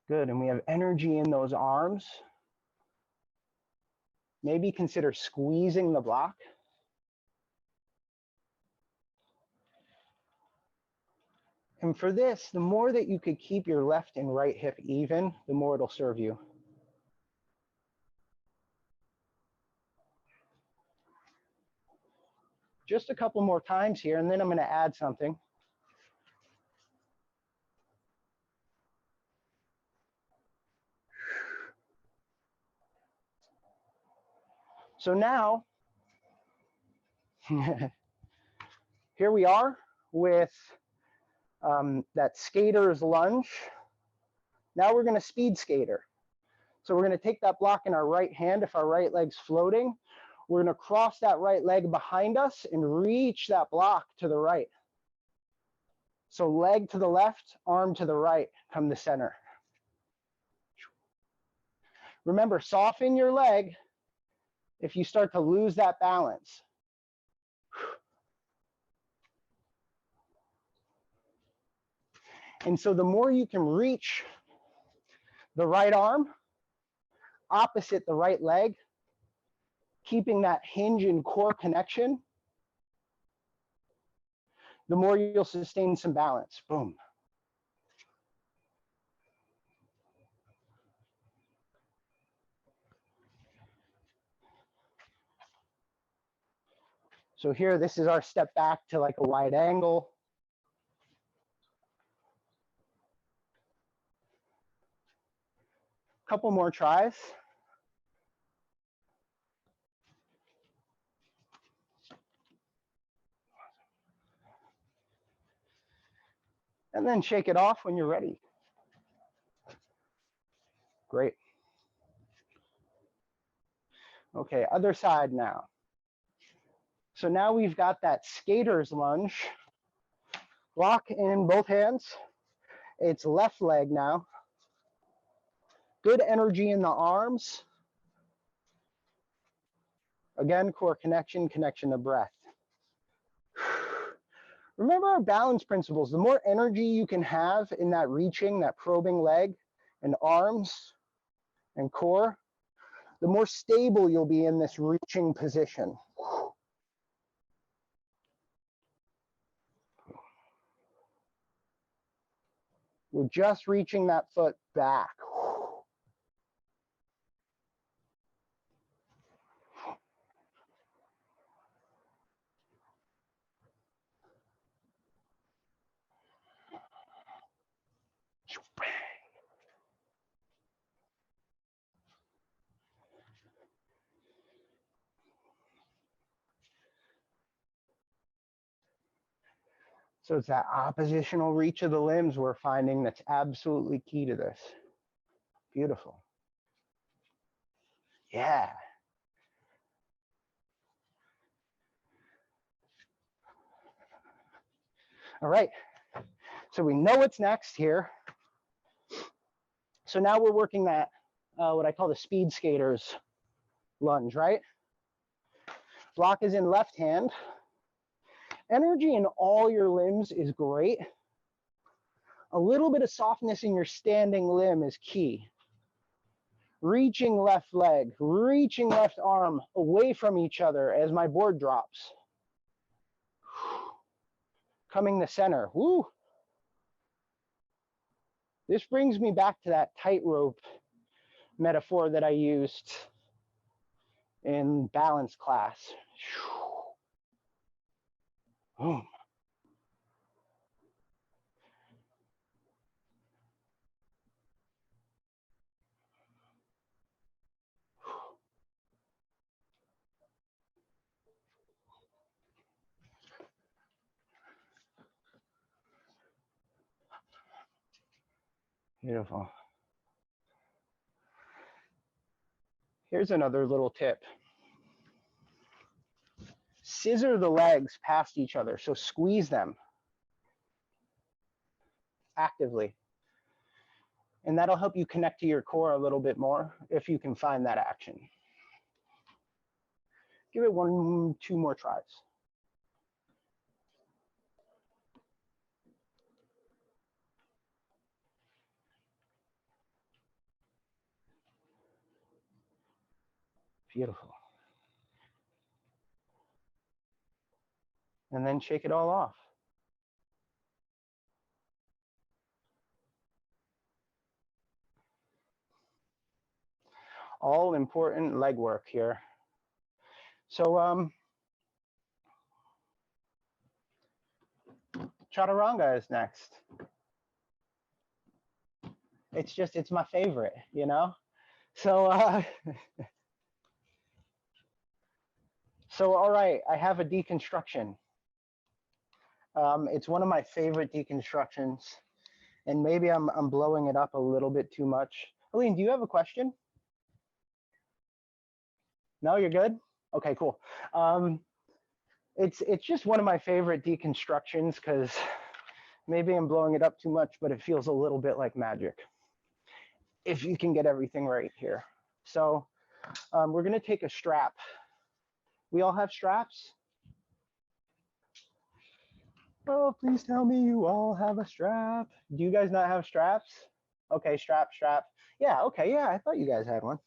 Good, and we have energy in those arms. Maybe consider squeezing the block. And for this, the more that you could keep your left and right hip even, the more it'll serve you. Just a couple more times here, and then I'm gonna add something. So now, here we are with that skater's lunge. Now we're gonna speed skater. So we're gonna take that block in our right hand if our right leg's floating. We're gonna cross that right leg behind us and reach that block to the right. So leg to the left, arm to the right, come to center. Remember, soften your leg if you start to lose that balance. And so the more you can reach the right arm, opposite the right leg, keeping that hinge and core connection, the more you'll sustain some balance. Boom. So here, this is our step back to like a wide angle. Couple more tries. And then shake it off when you're ready. Great. Okay, other side now. So now we've got that skater's lunge. Block in both hands. It's left leg now. Good energy in the arms. Again, core connection, connection to breath. Remember our balance principles. The more energy you can have in that reaching, that probing leg and arms and core, the more stable you'll be in this reaching position. We're just reaching that foot back. So it's that oppositional reach of the limbs we're finding that's absolutely key to this. Beautiful. Yeah. All right. So we know what's next here. So now we're working that, what I call the speed skater's lunge, right? Block is in left hand. Energy in all your limbs is great. A little bit of softness in your standing limb is key. Reaching left leg, reaching left arm away from each other as my board drops. Coming to center. Woo! This brings me back to that tightrope metaphor that I used in balance class. Boom. Beautiful. Here's another little tip. Scissor the legs past each other, so squeeze them actively. And that'll help you connect to your core a little bit more if you can find that action. Give it 1, 2 more tries. Beautiful. And then shake it all off. All important leg work here. So chaturanga is next. It's my favorite, you know? So so all right, I have a deconstruction. It's one of my favorite deconstructions, and maybe I'm blowing it up a little bit too much. Aline, do you have a question? No, you're good? Okay, cool. It's just one of my favorite deconstructions because maybe I'm blowing it up too much, but it feels a little bit like magic if you can get everything right here. So we're gonna take a strap. We all have straps? Oh, please tell me you all have a strap. Do you guys not have straps? Okay, strap. Yeah, okay, yeah, I thought you guys had one.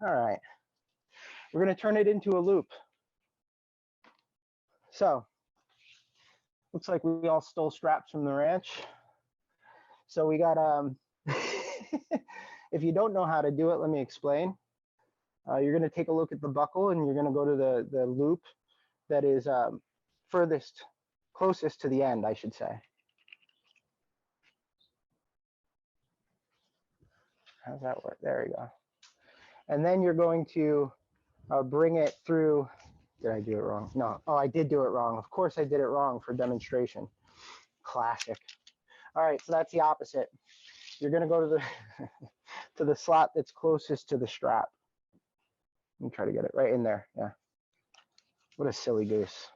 All right. We're gonna turn it into a loop. So, looks like we all stole straps from the ranch. So we got, if you don't know how to do it, let me explain. You're gonna take a look at the buckle and you're gonna go to the loop that is closest to the end, I should say. How's that work? There you go. And then you're going to bring it through. Did I do it wrong? No. Oh, I did do it wrong. Of course I did it wrong for demonstration. Classic. All right, so that's the opposite. You're going to go to the to the slot that's closest to the strap. Let me try to get it right in there. Yeah. What a silly goose.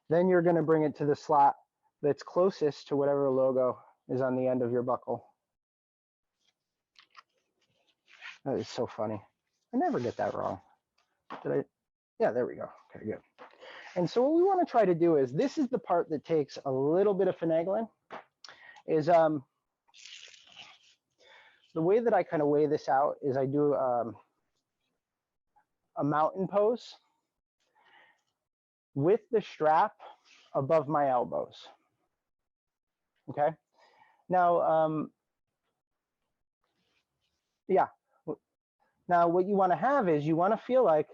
Then you're going to bring it to the slot that's closest to whatever logo is on the end of your buckle. That is so funny. I never get that wrong. Did I? Yeah, there we go. Okay, good. And so what we want to try to do is, this is the part that takes a little bit of finagling, is the way that I kind of weigh this out is I do a mountain pose with the strap above my elbows. Okay. Now, yeah. Now what you want to have is you want to feel like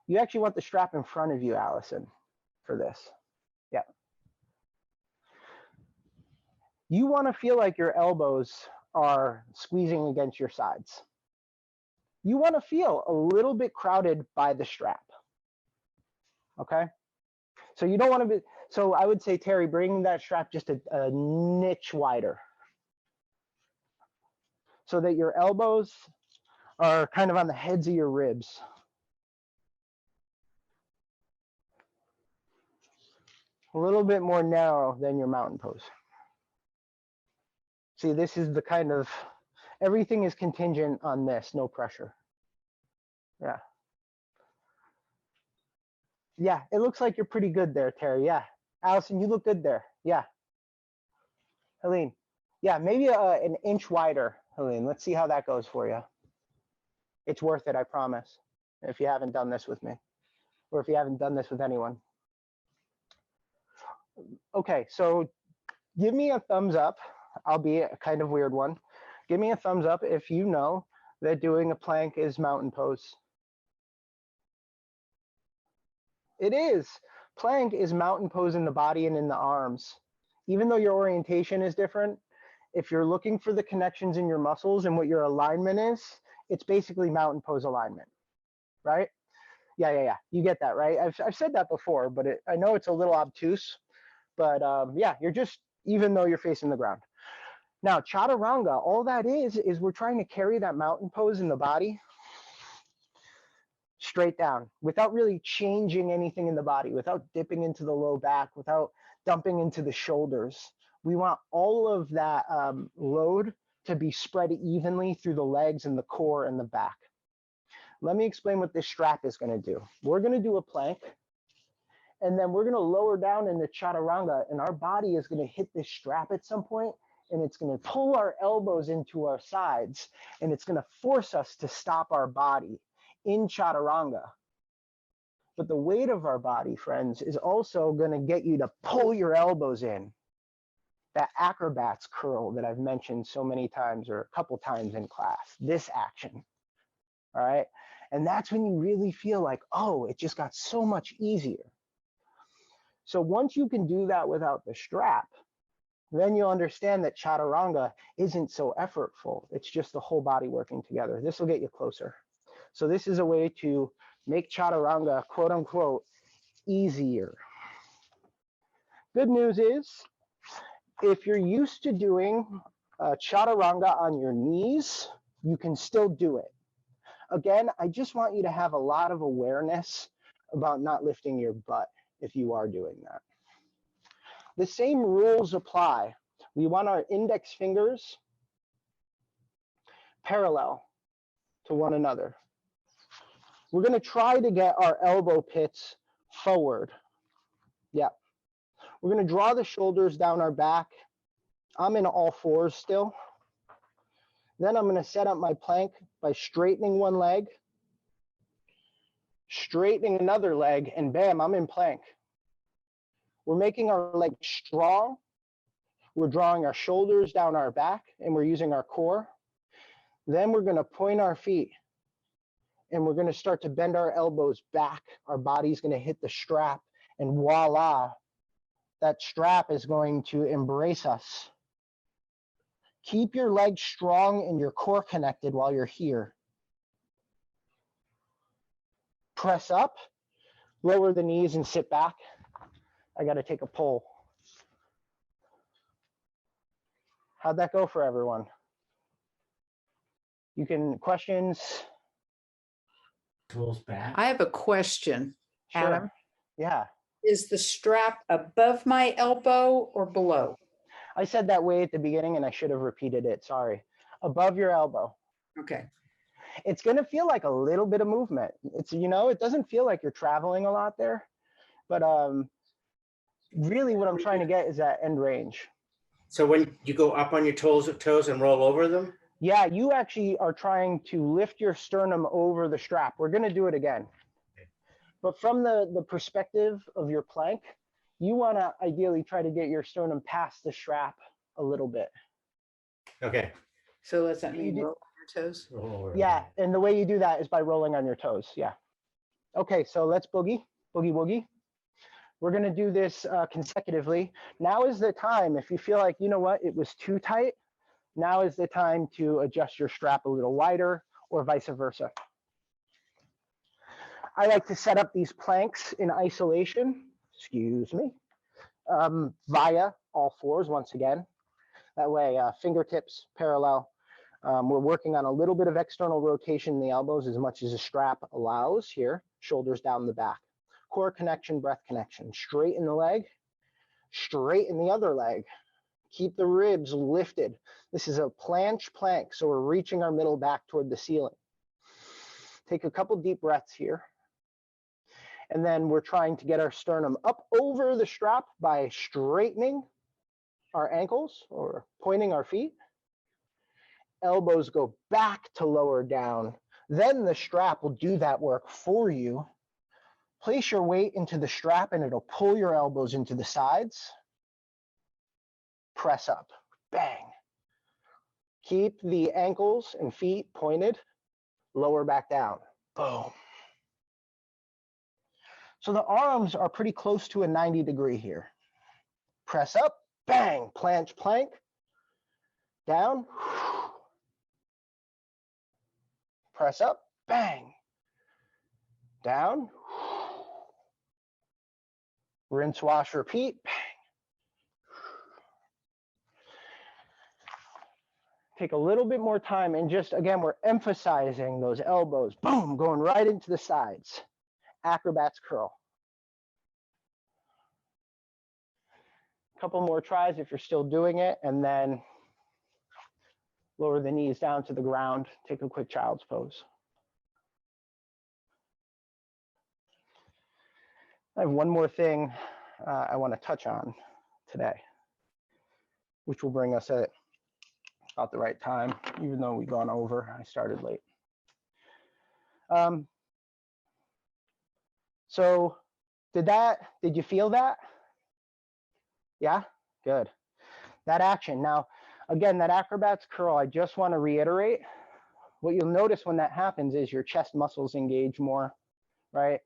you actually want the strap in front of you, Allison, for this. Yeah. You want to feel like your elbows are squeezing against your sides. You want to feel a little bit crowded by the strap. Okay. So you don't want to be, so I would say, Terry, bring that strap just a niche wider so that your elbows are kind of on the heads of your ribs. A little bit more narrow than your mountain pose. See, this is the kind of, everything is contingent on this, no pressure. Yeah. Yeah, it looks like you're pretty good there, Terry. Yeah. Allison, you look good there. Yeah. Helene. Yeah, maybe an inch wider, Helene. Let's see how that goes for you. It's worth it, I promise, if you haven't done this with me, or if you haven't done this with anyone. Okay, so give me a thumbs up. I'll be a kind of weird one. Give me a thumbs up if you know that doing a plank is mountain pose. It is. Plank is mountain pose in the body and in the arms. Even though your orientation is different, if you're looking for the connections in your muscles and what your alignment is, it's basically mountain pose alignment, right? Yeah. You get that, right? I've said that before, but I know it's a little obtuse, but yeah, you're just, even though you're facing the ground. Now, chaturanga, all that is we're trying to carry that mountain pose in the body straight down without really changing anything in the body, without dipping into the low back, without dumping into the shoulders. We want all of that load to be spread evenly through the legs and the core and the back. Let me explain what this strap is going to do. We're going to do a plank, and then we're going to lower down into chaturanga, and our body is going to hit this strap at some point, and it's going to pull our elbows into our sides, and it's going to force us to stop our body in chaturanga. But the weight of our body, friends, is also going to get you to pull your elbows in. That acrobat's curl that I've mentioned so many times, or a couple times in class, this action, all right? And that's when you really feel like, oh, it just got so much easier. So once you can do that without the strap, then you'll understand that chaturanga isn't so effortful. It's just the whole body working together. This will get you closer. So this is a way to make chaturanga, quote unquote, easier. Good news is, if you're used to doing chaturanga on your knees, you can still do it. Again, I just want you to have a lot of awareness about not lifting your butt if you are doing that. The same rules apply. We want our index fingers parallel to one another. We're going to try to get our elbow pits forward. Yeah. We're going to draw the shoulders down our back. I'm in all fours still. Then I'm going to set up my plank by straightening one leg, straightening another leg, and bam, I'm in plank. We're making our leg strong. We're drawing our shoulders down our back, and we're using our core. Then we're going to point our feet, and we're going to start to bend our elbows back. Our body's going to hit the strap, and voila, that strap is going to embrace us. Keep your legs strong and your core connected while you're here. Press up, lower the knees, and sit back. I got to take a poll. How'd that go for everyone? You can, questions? Pulls back. I have a question. Adam, Sure. Yeah. is the strap above my elbow or below? I said that way at the beginning and I should have repeated it. Sorry. Above your elbow. Okay. It's going to feel like a little bit of movement. It's, it doesn't feel like you're traveling a lot there, but really what I'm trying to get is that end range. So when you go up on your toes and roll over them? Yeah, you actually are trying to lift your sternum over the strap. We're going to do it again. But from the perspective of your plank, you want to ideally try to get your sternum past the strap a little bit. Okay. So does that You mean do- roll your toes? Roll over. Yeah, and the way you do that is by rolling on your toes. Yeah. Okay, so let's boogie, boogie, woogie. We're going to do this consecutively. Now is the time, if you feel like, you know what, it was too tight, now is the time to adjust your strap a little wider or vice versa. I like to set up these planks in isolation, excuse me, via all fours once again. That way, fingertips parallel. We're working on a little bit of external rotation in the elbows as much as the strap allows here, shoulders down the back. Core connection, breath connection. Straighten the leg, straighten the other leg. Keep the ribs lifted. This is a planche plank, so we're reaching our middle back toward the ceiling. Take a couple deep breaths here. And then we're trying to get our sternum up over the strap by straightening our ankles or pointing our feet. Elbows go back to lower down. Then the strap will do that work for you. Place your weight into the strap and it'll pull your elbows into the sides. Press up, bang. Keep the ankles and feet pointed, lower back down, boom. So the arms are pretty close to a 90-degree here. Press up, bang, planche plank, down. Press up, bang, down. Rinse, wash, repeat, bang. Take a little bit more time and just, again, we're emphasizing those elbows, boom, going right into the sides. Acrobat's curl. A couple more tries if you're still doing it, and then lower the knees down to the ground. Take a quick child's pose. I have one more thing I want to touch on today, which will bring us at about the right time, even though we've gone over. I started late. So did you feel that? Yeah, good. That action. Now, again, that acrobat's curl, I just want to reiterate, what you'll notice when that happens is your chest muscles engage more, right?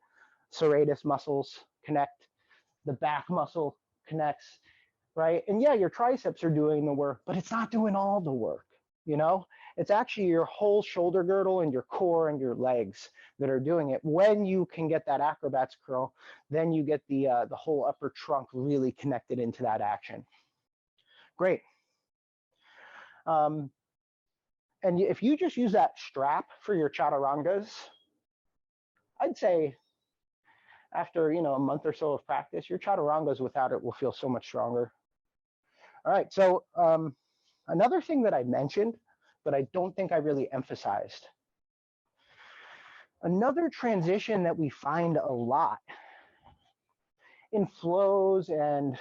Serratus muscles connect, the back muscle connects, right? And yeah, your triceps are doing the work, but it's not doing all the work, It's actually your whole shoulder girdle and your core and your legs that are doing it. When you can get that acrobat's curl, then you get the whole upper trunk really connected into that action. Great. And if you just use that strap for your chaturangas, I'd say after a month or so of practice, your chaturangas without it will feel so much stronger. All right, so another thing that I mentioned, but I don't think I really emphasized. Another transition that we find a lot in flows and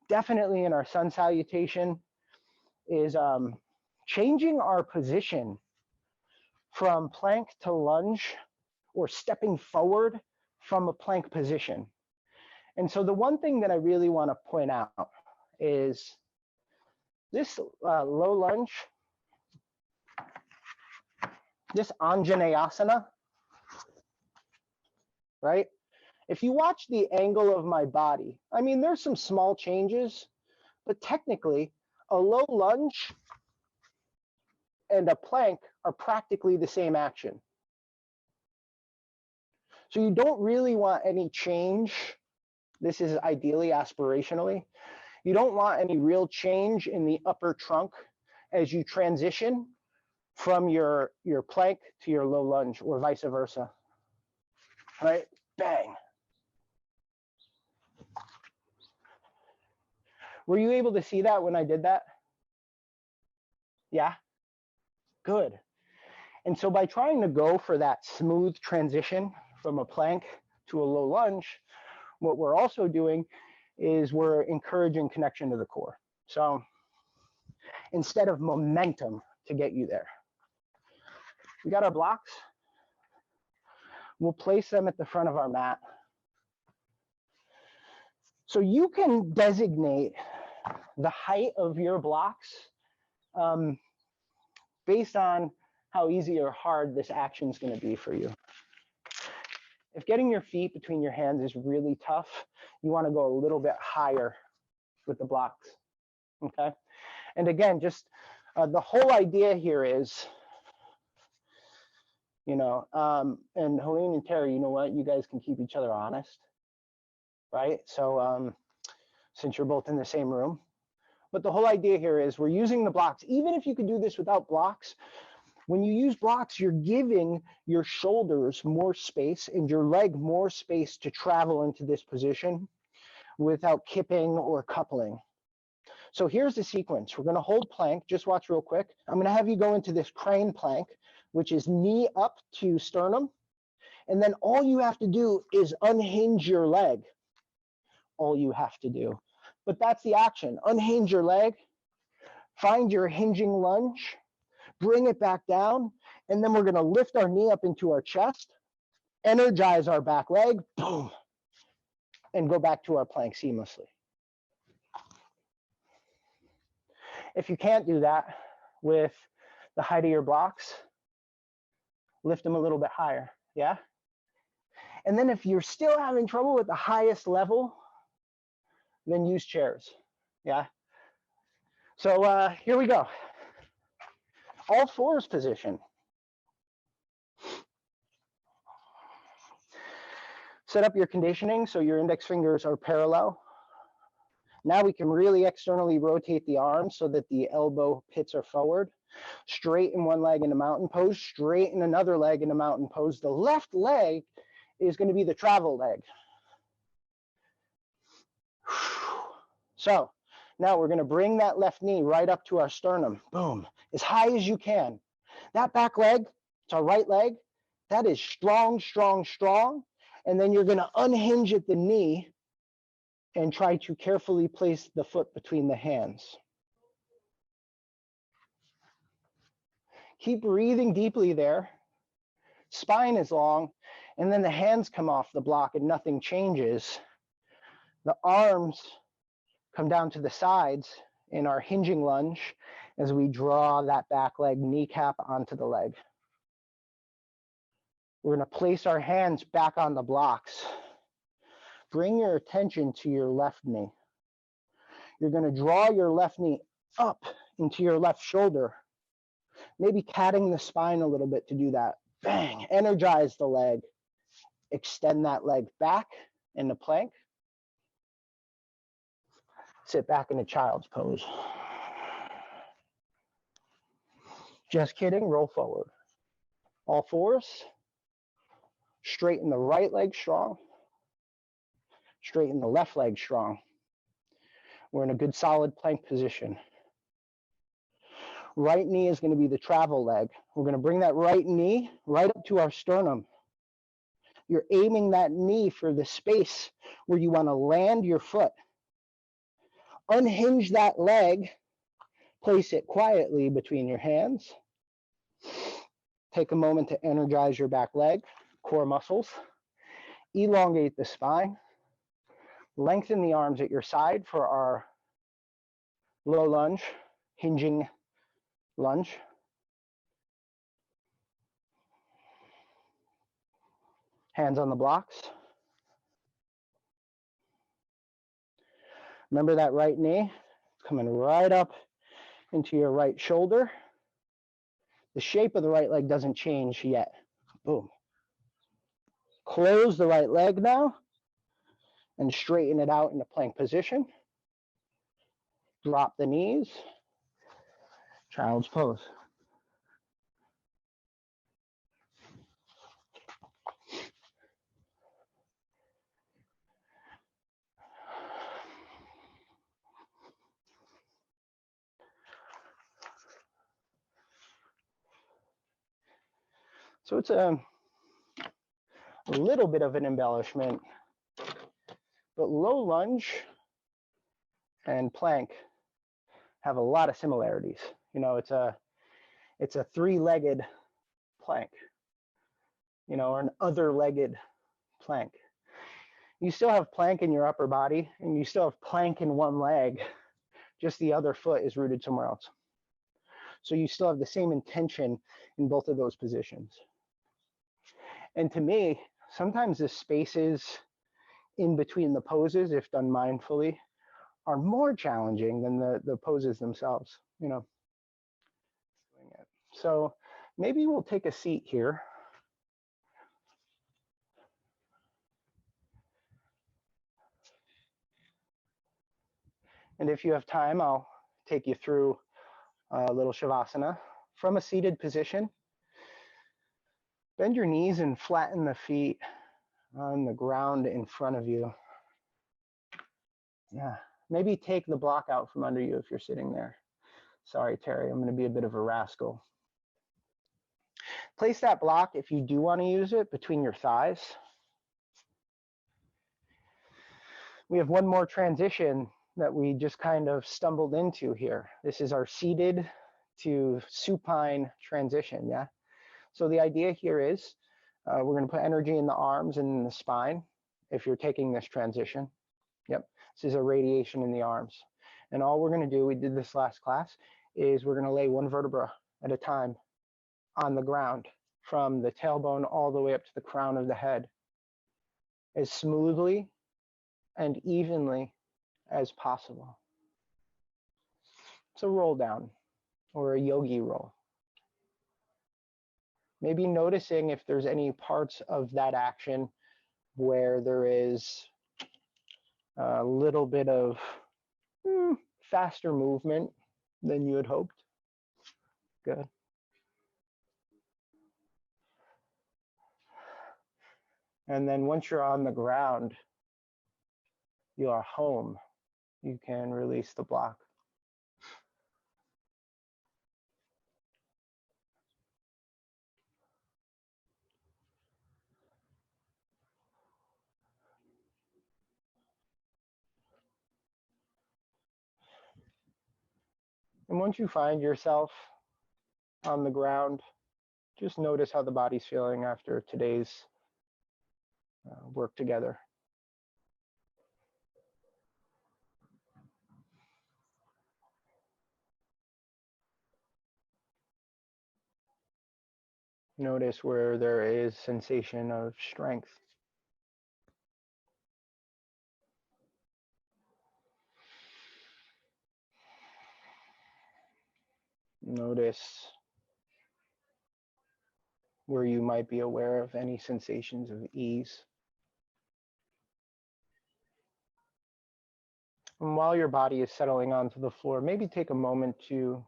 definitely in our sun salutation is changing our position from plank to lunge or stepping forward from a plank position. And so the one thing that I really want to point out is this low lunge, this Anjaneyasana, right? If you watch the angle of my body, I mean, there's some small changes, but technically a low lunge and a plank are practically the same action. So you don't really want any change. This is ideally aspirationally. You don't want any real change in the upper trunk as you transition from your plank to your low lunge or vice versa. Right? Bang. Were you able to see that when I did that? Yeah? Good. And so by trying to go for that smooth transition from a plank to a low lunge, what we're also doing is we're encouraging connection to the core. So instead of momentum to get you there, we got our blocks. We'll place them at the front of our mat. So you can designate the height of your blocks based on how easy or hard this action is going to be for you. If getting your feet between your hands is really tough, you want to go a little bit higher with the blocks, okay? And again, just the whole idea here is, you know, and Helene and Terry, you know what? You guys can keep each other honest, right? So since you're both in the same room. But the whole idea here is we're using the blocks. Even if you could do this without blocks, when you use blocks, you're giving your shoulders more space and your leg more space to travel into this position without kipping or coupling. So here's the sequence. We're going to hold plank. Just watch real quick. I'm going to have you go into this crane plank, which is knee up to sternum. And then all you have to do is unhinge your leg. All you have to do. But that's the action. Unhinge your leg. Find your hinging lunge. Bring it back down. And then we're going to lift our knee up into our chest. Energize our back leg. Boom. And go back to our plank seamlessly. If you can't do that with the height of your blocks, lift them a little bit higher, yeah? And then if you're still having trouble with the highest level, then use chairs, yeah? So here we go. All fours position. Set up your conditioning so your index fingers are parallel. Now we can really externally rotate the arms so that the elbow pits are forward. Straighten one leg in a mountain pose, straighten another leg in a mountain pose. The left leg is going to be the travel leg. So now we're going to bring that left knee right up to our sternum. Boom, as high as you can. That back leg, it's our right leg. That is strong, strong, strong. And then you're going to unhinge at the knee and try to carefully place the foot between the hands. Keep breathing deeply there. Spine is long, and then the hands come off the block and nothing changes. The arms come down to the sides in our hinging lunge as we draw that back leg kneecap onto the leg. We're going to place our hands back on the blocks. Bring your attention to your left knee. You're going to draw your left knee up into your left shoulder, maybe catting the spine a little bit to do that. Bang, energize the leg. Extend that leg back into plank. Sit back into child's pose. Just kidding, roll forward. All fours. Straighten the right leg strong. Straighten the left leg strong. We're in a good solid plank position. Right knee is going to be the travel leg. We're going to bring that right knee right up to our sternum. You're aiming that knee for the space where you want to land your foot. Unhinge that leg. Place it quietly between your hands. Take a moment to energize your back leg, core muscles. Elongate the spine. Lengthen the arms at your side for our low lunge, hinging lunge. Hands on the blocks. Remember that right knee coming right up into your right shoulder. The shape of the right leg doesn't change yet. Boom. Close the right leg now and straighten it out in a plank position. Drop the knees. Child's pose. So it's a little bit of an embellishment, but low lunge and plank have a lot of similarities. You know, it's a three-legged plank, you know, or an other-legged plank. You still have plank in your upper body, and you still have plank in one leg, just the other foot is rooted somewhere else. So you still have the same intention in both of those positions. And to me, sometimes the spaces in between the poses, if done mindfully, are more challenging than the poses themselves, you know. So maybe we'll take a seat here. And if you have time, I'll take you through a little Shavasana from a seated position. Bend your knees and flatten the feet on the ground in front of you. Yeah, maybe take the block out from under you if you're sitting there. Sorry, Terry, I'm going to be a bit of a rascal. Place that block, if you do want to use it, between your thighs. We have one more transition that we just kind of stumbled into here. This is our seated to supine transition, yeah? So the idea here is we're going to put energy in the arms and in the spine if you're taking this transition. Yep, this is a radiation in the arms. And all we're going to do, we did this last class, is we're going to lay one vertebra at a time on the ground from the tailbone all the way up to the crown of the head as smoothly and evenly as possible. It's a roll down or a yogi roll. Maybe noticing if there's any parts of that action where there is a little bit of faster movement than you had hoped. Good. And then once you're on the ground, you are home. You can release the block. And once you find yourself on the ground, just notice how the body's feeling after today's work together. Notice where there is sensation of strength. Notice where you might be aware of any sensations of ease. And while your body is settling onto the floor, maybe take a moment to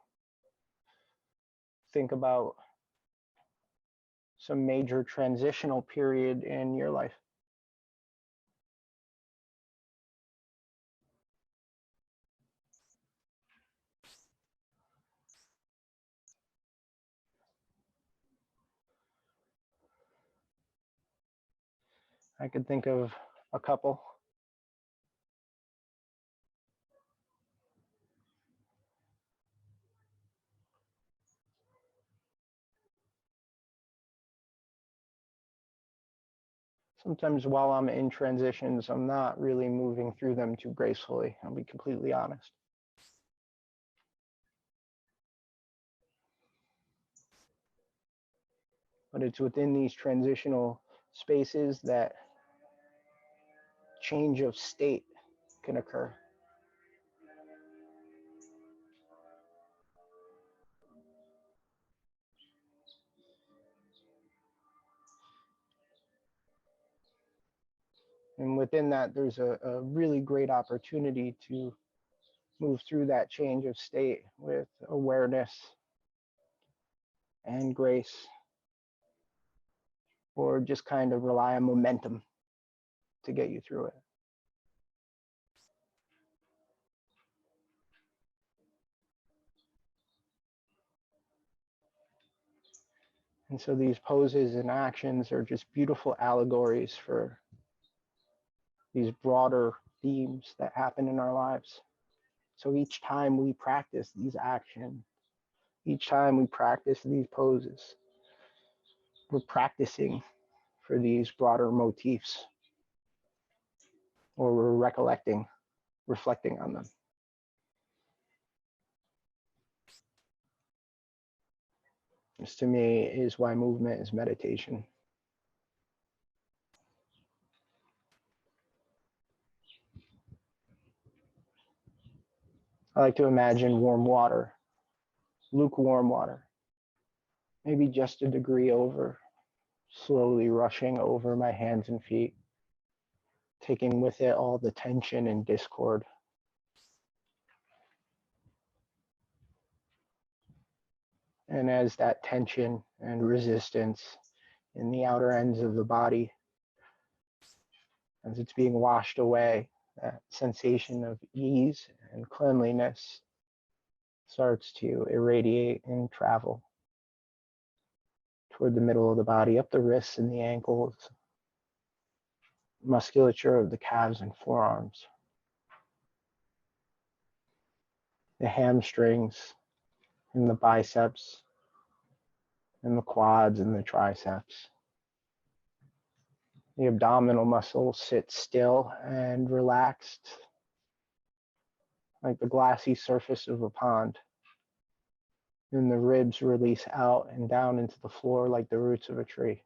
think about some major transitional period in your life. I could think of a couple. Sometimes while I'm in transitions, I'm not really moving through them too gracefully. I'll be completely honest. But it's within these transitional spaces that change of state can occur. And within that, there's a really great opportunity to move through that change of state with awareness and grace, or just kind of rely on momentum to get you through it. And so these poses and actions are just beautiful allegories for these broader themes that happen in our lives. So each time we practice these actions, each time we practice these poses, we're practicing for these broader motifs, or we're reflecting on them. This to me is why movement is meditation. I like to imagine warm water, lukewarm water, maybe just a degree over, slowly rushing over my hands and feet, taking with it all the tension and discord. And as that tension and resistance in the outer ends of the body, as it's being washed away, that sensation of ease and cleanliness starts to irradiate and travel toward the middle of the body, up the wrists and the ankles, musculature of the calves and forearms, the hamstrings and the biceps and the quads and the triceps. The abdominal muscles sit still and relaxed, like the glassy surface of a pond. And the ribs release out and down into the floor like the roots of a tree.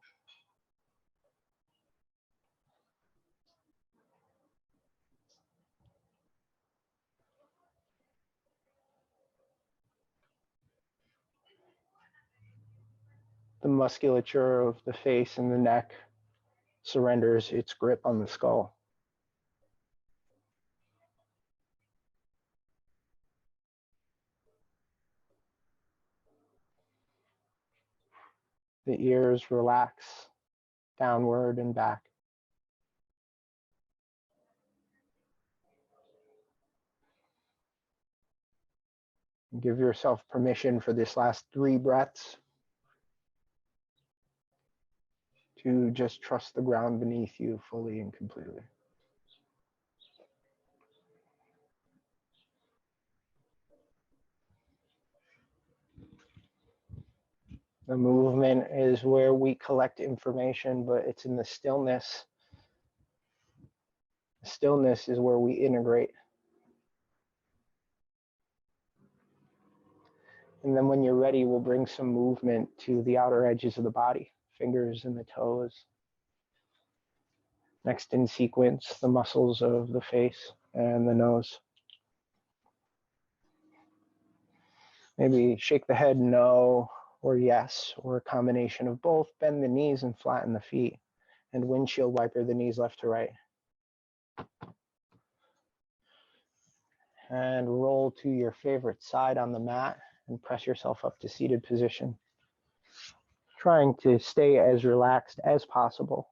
The musculature of the face and the neck surrenders its grip on the skull. The ears relax downward and back. Give yourself permission for this last 3 breaths to just trust the ground beneath you fully and completely. The movement is where we collect information, but it's in the stillness. The stillness is where we integrate. And then when you're ready, we'll bring some movement to the outer edges of the body, fingers and the toes. Next in sequence, the muscles of the face and the nose. Maybe shake the head no or yes, or a combination of both. Bend the knees and flatten the feet. And windshield wiper the knees left to right. And roll to your favorite side on the mat and press yourself up to seated position. Trying to stay as relaxed as possible.